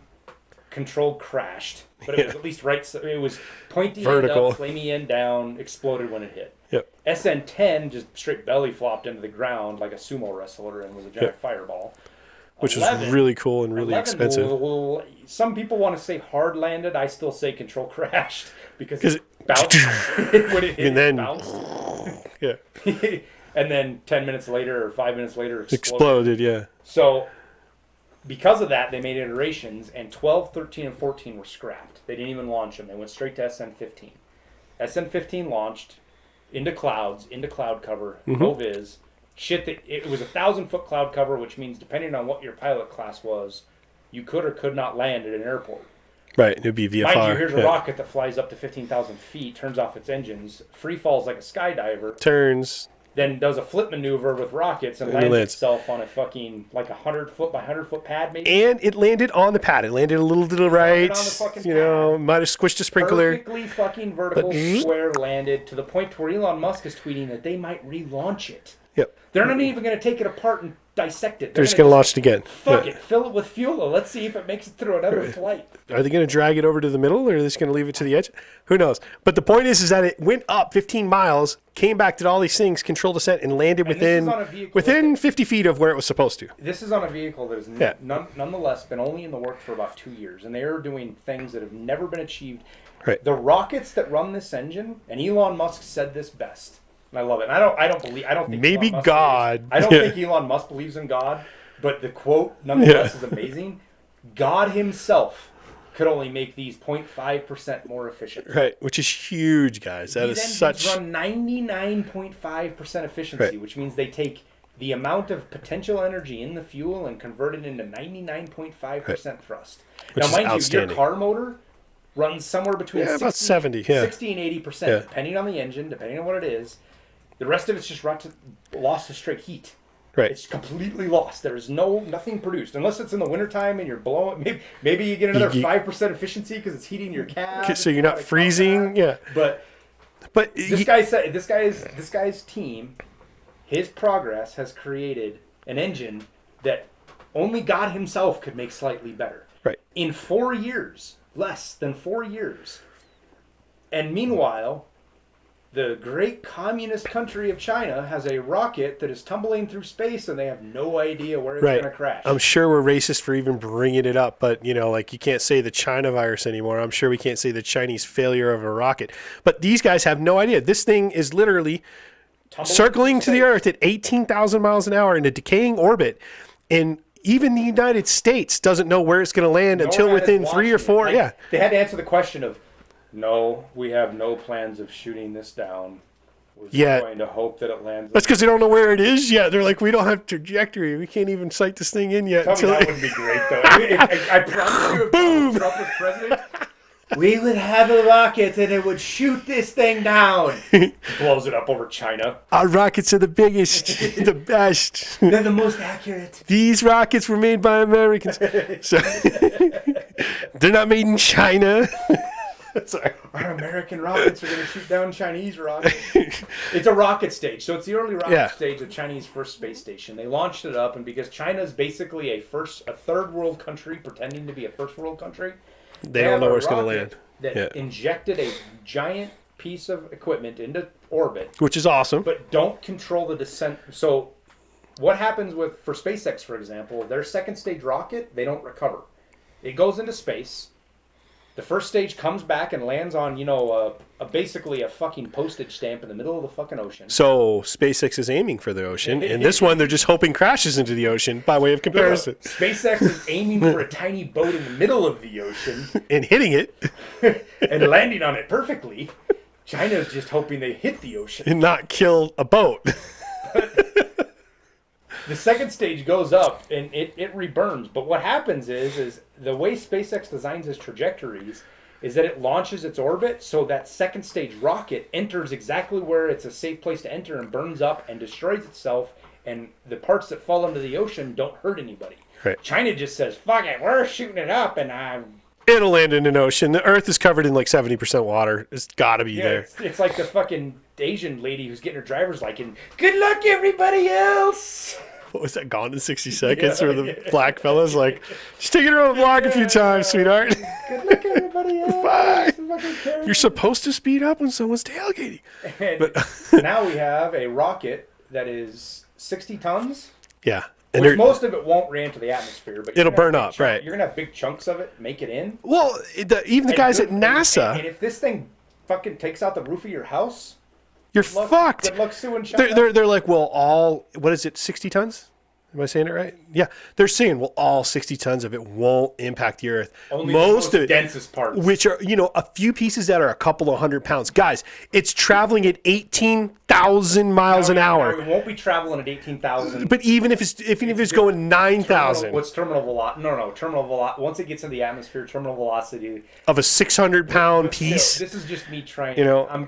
controlled crashed, but it was at least right. It was pointy vertical, end up, flamey end down, exploded when it hit. Yep. SN-10 just straight belly flopped into the ground like a sumo wrestler and was a giant fireball. Which 11, was really cool and really expensive. Some people want to say hard landed. I still say control crashed because it bounced. When it hit, and then, it bounced. Yeah. And then 10 minutes later or 5 minutes later, exploded. Yeah. So because of that, they made iterations, and 12, 13, and 14 were scrapped. They didn't even launch them. They went straight to SN-15. SN-15 launched into clouds, into cloud cover, no viz. Shit, it was 1,000-foot cloud cover, which means depending on what your pilot class was, you could or could not land at an airport. Right, it would be VFR. Mind you, here's a rocket that flies up to 15,000 feet, turns off its engines, free falls like a skydiver. Turns. Then does a flip maneuver with rockets and lands itself on a fucking, like 100-foot by 100-foot pad, maybe. And it landed on the pad. It landed a little to the right. On the fucking pad. Might have squished a sprinkler. Perfectly fucking vertical, square landed, to the point where Elon Musk is tweeting that they might relaunch it. Yep. They're not even going to take it apart and dissect it. They're just going to launch it again. Fuck it. Fill it with fuel. Let's see if it makes it through another flight. Are they going to drag it over to the middle, or are they just going to leave it to the edge? Who knows? But the point is that it went up 15 miles, came back, did all these things, controlled descent, and landed within 50 feet of where it was supposed to. This is on a vehicle that has nonetheless been only in the work for about 2 years, and they are doing things that have never been achieved. Right. The rockets that run this engine, and Elon Musk said this best. And I love it. And I don't think maybe Elon Musk God. I don't think Elon Musk believes in God, but the quote nonetheless is amazing. God himself could only make these 0.5% more efficient. Right, which is huge, guys. That is such. These run 99.5% efficiency, which means they take the amount of potential energy in the fuel and convert it into 99.5% thrust. Which now, mind you, your car motor runs somewhere between 60 and 80%, depending on the engine, depending on what it is. The rest of it's just lost to straight heat. Right. It's completely lost. There is nothing produced. Unless it's in the wintertime and you're blowing. Maybe you get another 5% efficiency because it's heating your cab. So you're not freezing. Yeah. But this guy's team, his progress has created an engine that only God himself could make slightly better. Right. In 4 years, less than 4 years. And meanwhile, the great communist country of China has a rocket that is tumbling through space and they have no idea where it's going to crash. I'm sure we're racist for even bringing it up, but you know, like you can't say the China virus anymore. I'm sure we can't say the Chinese failure of a rocket, but these guys have no idea. This thing is literally circling to the Earth at 18,000 miles an hour in a decaying orbit, and even the United States doesn't know where it's going to land until within 3 or 4. Like, they had to answer the question of, no, we have no plans of shooting this down. We're just going to hope that it lands. That's because they don't know where it is yet. They're like, we don't have trajectory. We can't even sight this thing in yet. Tell me that would be great, though. I promise you, if Donald Trump was president, we would have a rocket and it would shoot this thing down. Blows it up over China. Our rockets are the biggest, the best. They're the most accurate. These rockets were made by Americans. So they're not made in China. Sorry. Our American rockets are going to shoot down Chinese rockets. It's a rocket stage. So it's the early rocket stage of Chinese first space station. They launched it up, and because China is basically a third world country pretending to be a first world country, they don't know where it's going to land. That injected a giant piece of equipment into orbit. Which is awesome. But don't control the descent. So what happens for SpaceX, for example, their second stage rocket, they don't recover. It goes into space. The first stage comes back and lands on, basically a fucking postage stamp in the middle of the fucking ocean. So SpaceX is aiming for the ocean, and this one they're just hoping crashes into the ocean by way of comparison. No. SpaceX is aiming for a tiny boat in the middle of the ocean. And hitting it. And landing on it perfectly. China's just hoping they hit the ocean. And not kill a boat. The second stage goes up and it reburns. But what happens is the way SpaceX designs its trajectories is that it launches its orbit so that second stage rocket enters exactly where it's a safe place to enter and burns up and destroys itself, and the parts that fall into the ocean don't hurt anybody. Right. China just says, fuck it, we're shooting it up and it'll land in an ocean. The Earth is covered in like 70% water. It's got to be there. It's like the fucking Asian lady who's getting her driver's license. Good luck, everybody else. What was that, Gone in 60 Seconds? Where the black fella's like, just take it around the block a few times, sweetheart. Good luck, everybody else. Bye. You're supposed to speed up when someone's tailgating. And now we have a rocket that is 60 tons. Yeah. And which most of it won't re-enter the atmosphere, but it'll burn up, right? You're gonna have big chunks of it make it in. Well, even the guys at NASA. And if this thing fucking takes out the roof of your house, you're fucked. Good luck suing China. They're like, well, what is it, 60 tons? Am I saying it right? Yeah. They're saying, well, all 60 tons of it won't impact the Earth. Only most of it, densest parts. Which are, a few pieces that are a couple of 100 pounds. Guys, it's traveling at 18,000 miles an hour. It won't be traveling at 18,000. But even if it's going 9,000. What's terminal velocity? No. Terminal velocity. Once it gets in the atmosphere, terminal velocity. Of a 600-pound piece. This is just me trying.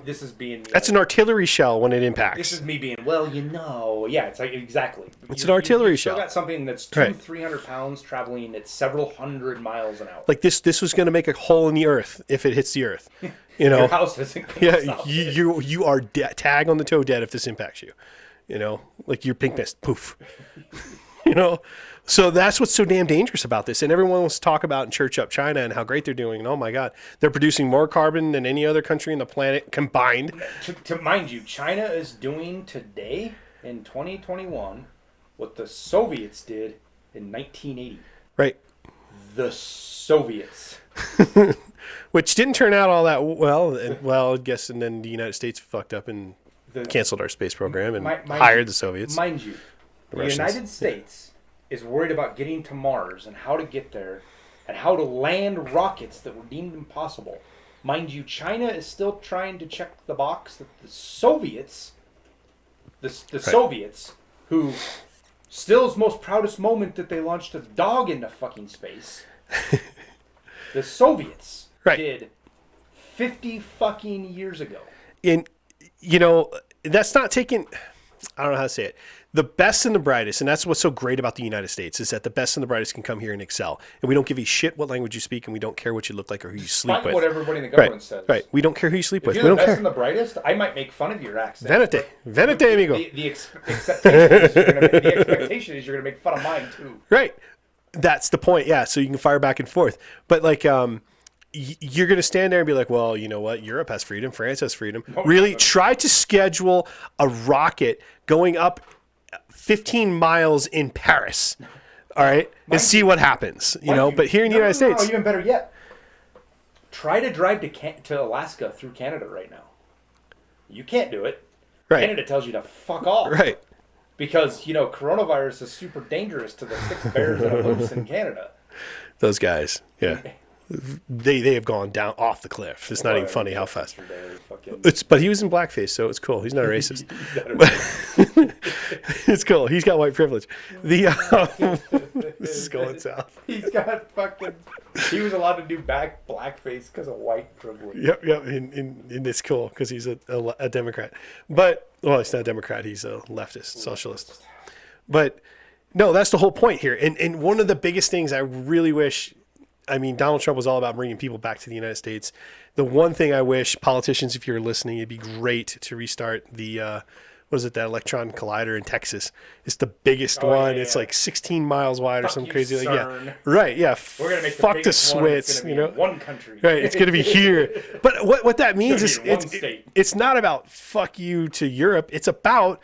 This is being. That's an artillery shell when it impacts. This is me being, yeah, it's like, exactly. It's an artillery you shell. Got something that's 300 pounds traveling at several hundred miles an hour. Like this was going to make a hole in the Earth if it hits the Earth. Your house isn't going to stop you are tag on the toe dead if this impacts you. Like your pink mist, poof. So that's what's so damn dangerous about this. And everyone wants to talk about and church up China and how great they're doing. And oh my God, they're producing more carbon than any other country on the planet combined. To mind you, China is doing today in 2021 what the Soviets did in 1980. Right. The Soviets. Which didn't turn out all that well. I guess, and then the United States fucked up and canceled our space program and hired the Soviets. Mind you, the United States is worried about getting to Mars and how to get there and how to land rockets that were deemed impossible. Mind you, China is still trying to check the box that the Soviets, Soviets, who still's most proudest moment that they launched a dog into fucking space, the Soviets did 50 fucking years ago. And, that's not taking, I don't know how to say it. The best and the brightest, and that's what's so great about the United States, is that the best and the brightest can come here and excel. And we don't give a shit what language you speak, and we don't care what you look like or who you sleep with. What everybody in the government says. Right. We don't care who you sleep with. If you're the best and the brightest, I might make fun of your accent. Venete, amigo. The expectation is you're going to make fun of mine, too. Right. That's the point, yeah. So you can fire back and forth. But, you're going to stand there and be like, well, you know what? Europe has freedom. France has freedom. Really try to schedule a rocket going up 15 miles in Paris. All right. And see what happens, but here in the United States. Even better yet, try to drive to Alaska through Canada right now. You can't do it. Right. Canada tells you to fuck off. Right. Because, coronavirus is super dangerous to the 6 bears that are loose in Canada. Those guys. Yeah. They have gone down off the cliff. It's not even funny how fast. But he was in blackface, so it's cool. He's not a racist. It's cool. He's got white privilege. This is going south. He's got fucking. He was allowed to do blackface because of white privilege. Yep. And it's cool because he's a Democrat. But he's not a Democrat. He's a leftist, socialist. But no, that's the whole point here. And one of the biggest things I really wish. I mean, Donald Trump was all about bringing people back to the United States. The one thing I wish politicians, if you're listening, it'd be great to restart the, that Electron Collider in Texas. It's the biggest one. Yeah. It's like 16 miles wide or something crazy. Like, yeah. Right. Yeah. We're going to make fuck the Swits, one country. Right. It's going to be here. But what that means is it's not about fuck you to Europe. It's about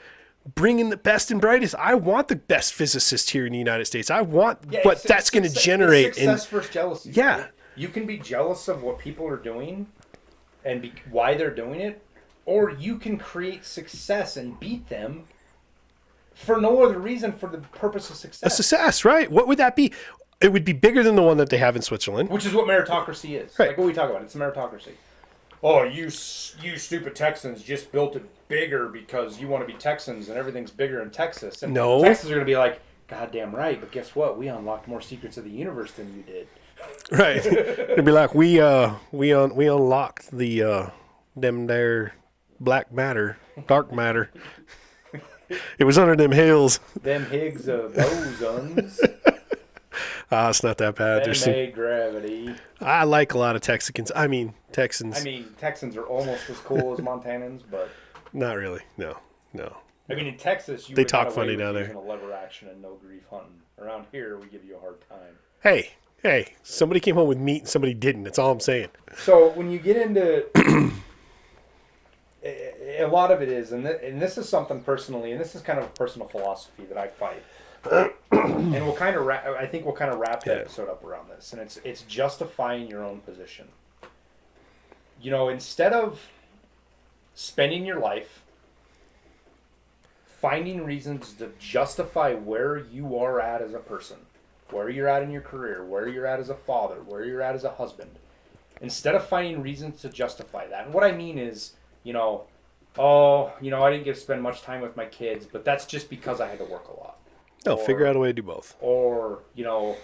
bringing the best and brightest. I want the best physicists here in the United States. I want what that's going to generate. Success versus jealousy. Yeah. Right? You can be jealous of what people are doing and why they're doing it, or you can create success and beat them for no other reason, for the purpose of success. A success, right? What would that be? It would be bigger than the one that they have in Switzerland. Which is what meritocracy is. Right. Like what we talk about. It's meritocracy. Oh, you stupid Texans just built it bigger because you want to be Texans and everything's bigger in Texas. And no. Texans are going to be like, goddamn right, but guess what? We unlocked more secrets of the universe than you did. Right. It'd be like we unlocked the them there black matter, dark matter. It was under them hills. Them Higgs bosons. It's not that bad. There's gravity. I like a lot of Texans. Texans. Texans are almost as cool as Montanans, but not really. No. In Texas, they talk funny down there. Using a lever action and no grief hunting. Around here, we give you a hard time. Hey, somebody came home with meat and somebody didn't. That's all I'm saying. So when you get into a lot of it is, and this is something personally, and this is kind of a personal philosophy that I fight. And we'll kind of wrap the episode up around this, and it's justifying your own position. Instead of spending your life finding reasons to justify where you are at as a person, where you're at in your career, where you're at as a father, where you're at as a husband, instead of finding reasons to justify that. And what I mean is, I didn't get to spend much time with my kids, but that's just because I had to work a lot. No, figure out a way to do both. Or, I'm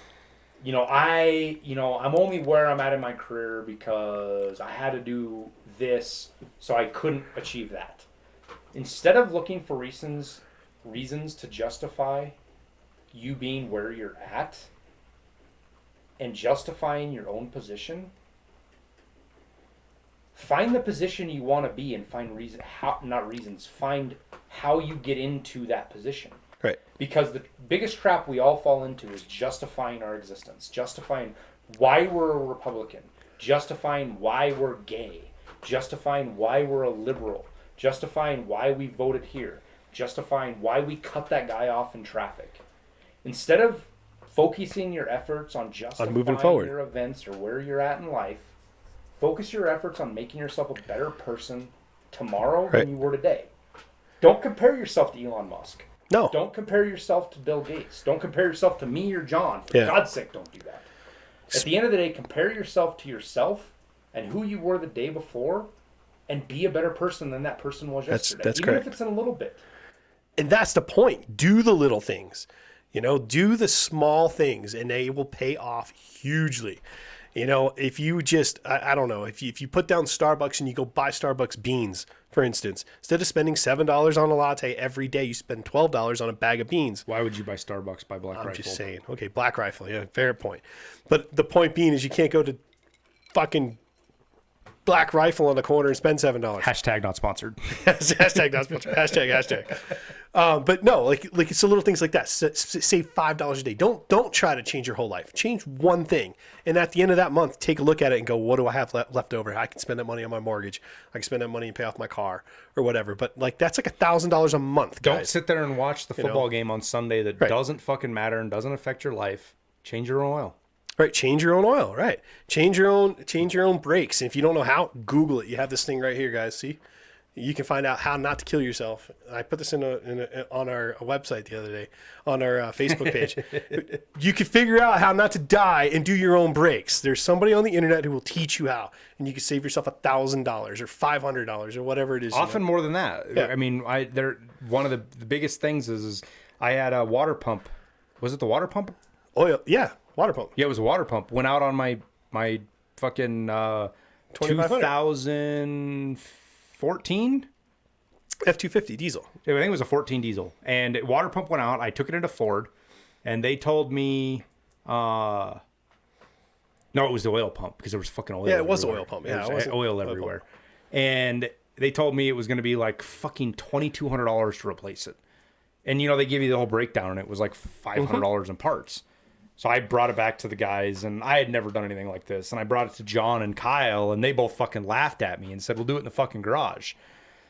only where I'm at in my career because I had to do this, so I couldn't achieve that. Instead of looking for reasons to justify you being where you're at and justifying your own position, find the position you want to be and find find how you get into that position. Right. Because the biggest trap we all fall into is justifying our existence, justifying why we're a Republican, justifying why we're gay, justifying why we're a liberal, justifying why we voted here, justifying why we cut that guy off in traffic. Instead of focusing your efforts on justifying moving forward, your events or where you're at in life, focus your efforts on making yourself a better person tomorrow than you were today. Don't compare yourself to Elon Musk. No. Don't compare yourself to Bill Gates. Don't compare yourself to me or John. For God's sake, don't do that. At the end of the day, compare yourself to yourself and who you were the day before and be a better person than that person was yesterday. That's even correct. If it's in a little bit. And that's the point. Do the little things. Do the small things, and they will pay off hugely. If you just, I don't know, if you put down Starbucks and you go buy Starbucks beans, for instance, instead of spending $7 on a latte every day, you spend $12 on a bag of beans. Why would you buy Starbucks by Black Rifle? I'm just saying. Okay, Black Rifle, yeah, fair point. But the point being is you can't go to fucking Black Rifle on the corner and spend $7. Hashtag not sponsored. Hashtag not sponsored. Hashtag. But no, like it's the little things like that. Save $5 a day. Don't try to change your whole life. Change one thing, and at the end of that month, take a look at it and go, what do I have left over? I can spend that money on my mortgage. I can spend that money and pay off my car or whatever. But like that's like $1,000 a month. Guys. Don't sit there and watch the football game on Sunday that doesn't fucking matter and doesn't affect your life. Change your own oil. Right, change your own oil. Right, change your own brakes. And if you don't know how, Google it. You have this thing right here, guys. See, you can find out how not to kill yourself. I put this on our website the other day, on our Facebook page. You can figure out how not to die and do your own brakes. There's somebody on the internet who will teach you how, and you can save yourself $1,000 or $500 or whatever it is. Often more than that. Yeah. I mean, one of the biggest things is I had a water pump. Was it the water pump? Oil, yeah. Water pump. Yeah, it was a water pump. Went out on my fucking 2014 F-250 diesel. I think it was a 14 diesel. And water pump went out. I took it into Ford, and they told me, no, it was the oil pump because there was fucking oil. Yeah, it was everywhere. oil pump. Yeah, it was oil everywhere. And they told me it was going to be like fucking $2,200 to replace it. And they give you the whole breakdown, and it was like $500 in parts. So I brought it back to the guys, and I had never done anything like this. And I brought it to John and Kyle, and they both fucking laughed at me and said, we'll do it in the fucking garage.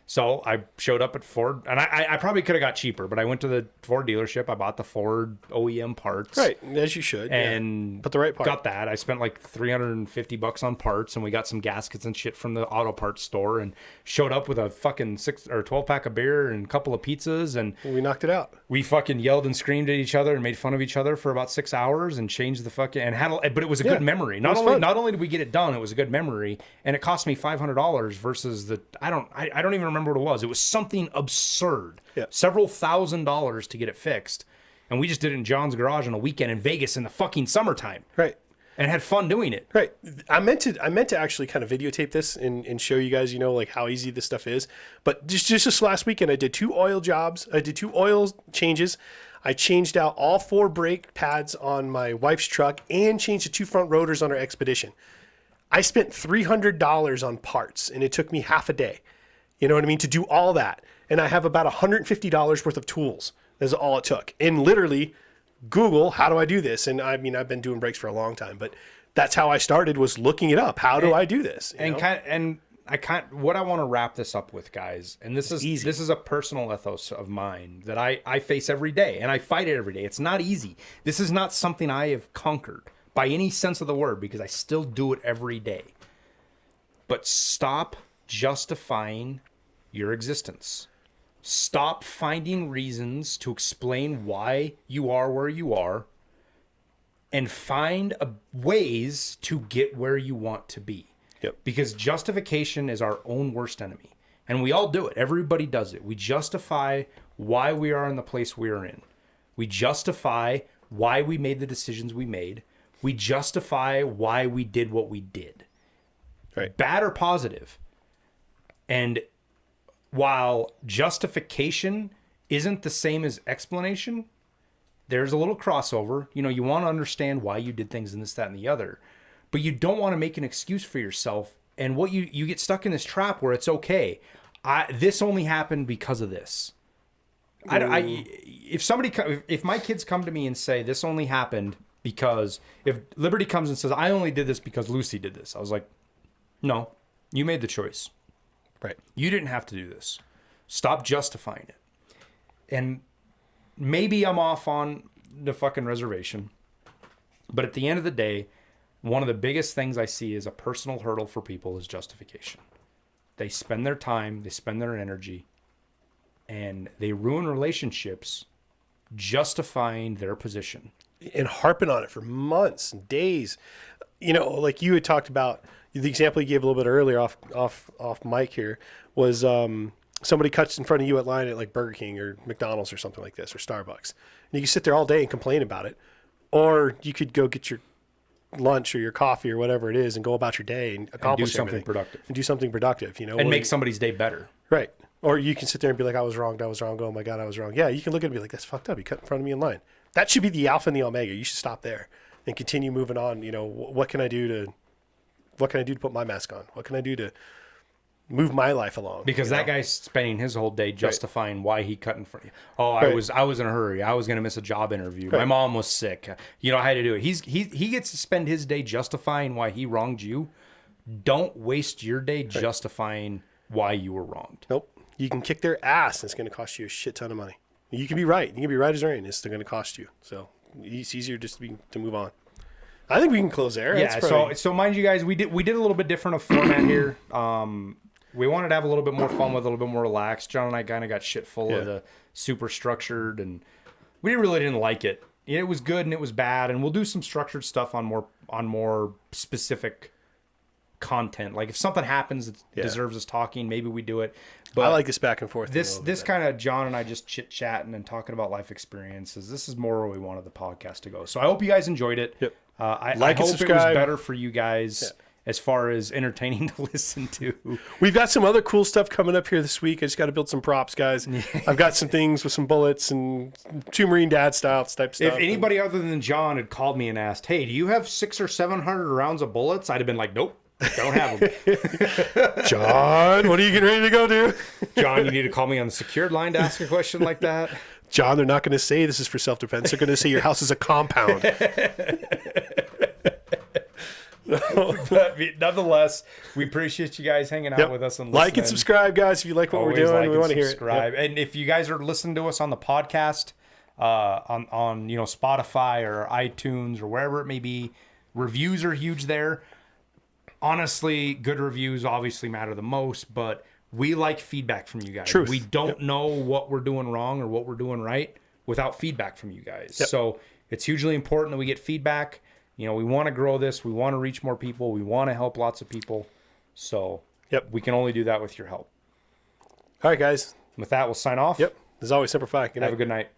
So I showed up at Ford, and I probably could have got cheaper, but I went to the Ford dealership. I bought the Ford OEM parts. Right, as you should. And Put the right part. Got that. I spent like $350 on parts, and we got some gaskets and shit from the auto parts store, and showed up with a fucking 6 or 12 pack of beer and a couple of pizzas, and we knocked it out. We fucking yelled and screamed at each other and made fun of each other for about 6 hours and changed the fucking but it was a good memory. Not only did we get it done, it was a good memory, and it cost me $500 versus I don't even remember what it was. It was something absurd. Yeah. Several $1,000s to get it fixed. And we just did it in John's garage on a weekend in Vegas in the fucking summertime. Right. And had fun doing it. Right. I meant to actually kind of videotape this and show you guys, like how easy this stuff is. But just this last weekend, I did 2 oil jobs. I did 2 oil changes. I changed out all 4 brake pads on my wife's truck and changed the 2 front rotors on our Expedition. I spent $300 on parts, and it took me half a day. You know what I mean? To do all that. And I have about $150 worth of tools. That's all it took. And literally Google, how do I do this? And I mean, I've been doing brakes for a long time, but that's how I started, was looking it up. How do I do this? What I want to wrap this up with, guys, and this is easy. This is a personal ethos of mine that I face every day, and I fight it every day. It's not easy. This is not something I have conquered by any sense of the word, because I still do it every day. But stop justifying your existence. Stop finding reasons to explain why you are where you are, and find ways to get where you want to be. Yep. Because justification is our own worst enemy. And we all do it. Everybody does it. We justify why we are in the place we are in. We justify why we made the decisions we made. We justify why we did what we did. Right. Bad or positive. And while justification isn't the same as explanation, there's a little crossover. You want to understand why you did things and this, that, and the other. But you don't want to make an excuse for yourself. And what you get stuck in this trap where it's okay. This only happened because of this. If my kids come to me and say this only happened because, if Liberty comes and says I only did this because Lucy did this, I was like, no, you made the choice. Right. You didn't have to do this. Stop justifying it. And maybe I'm off on the fucking reservation, but at the end of the day, one of the biggest things I see as a personal hurdle for people is justification. They spend their time, they spend their energy, and they ruin relationships justifying their position. And harping on it for months and days. Like you had talked about, the example you gave a little bit earlier off mic here was somebody cuts in front of you at line at like Burger King or McDonald's or something like this, or Starbucks. And you can sit there all day and complain about it. Or you could go get your lunch or your coffee or whatever it is and go about your day and accomplish something productive. And do something productive, and make somebody's day better. Right. Or you can sit there and be like, I was wrong. Oh my God, I was wrong. Yeah, you can look at it and be like, that's fucked up. You cut in front of me in line. That should be the alpha and the omega. You should stop there and continue moving on. What can I do what can I do to put my mask on? What can I do to move my life along? Because that guy's spending his whole day justifying why he cut in front of you. Oh, I was in a hurry. I was going to miss a job interview. My mom was sick. You know, I had to do it. He gets to spend his day justifying why he wronged you. Don't waste your day justifying why you were wronged. Nope. You can kick their ass, and it's going to cost you a shit ton of money. You can be right. You can be right as rain. It's still going to cost you. So it's easier just to move on. I think we can close there. Yeah. So mind you guys, we did a little bit different of format here. We wanted to have a little bit more fun with, a little bit more relaxed. John and I kind of got shit full of the super structured, and we really didn't like it. It was good and it was bad, and we'll do some structured stuff on more specific content. Like if something happens that deserves us talking, maybe we do it. But I like this back and forth. This kind of John and I just chit chatting and talking about life experiences. This is more where we wanted the podcast to go. So I hope you guys enjoyed it. Yep. I hope subscribe. It was better for you guys as far as entertaining to listen to. We've got some other cool stuff coming up here this week. I just got to build some props, guys. I've got some things with some bullets and 2 Marine Dad style type stuff. If anybody other than John had called me and asked, "Hey, do you have 600 or 700 rounds of bullets?" I'd have been like, "Nope. Don't have them." John, what are you getting ready to go do? John, you need to call me on the secured line to ask a question like that. John, they're not going to say this is for self-defense. They're going to say your house is a compound. But nonetheless, we appreciate you guys hanging out with us and listening. Like and subscribe, guys, if you like what we're doing. We want to hear it. And if you guys are listening to us on the podcast, on Spotify or iTunes or wherever it may be, reviews are huge there. Honestly, good reviews obviously matter the most, but we like feedback from you guys. Truth. We don't know what we're doing wrong or what we're doing right without feedback from you guys. Yep. So it's hugely important that we get feedback. You know, we want to grow this. We want to reach more people. We want to help lots of people. So we can only do that with your help. All right, guys. With that, we'll sign off. Yep. As always, Semper Fi. Have a good night.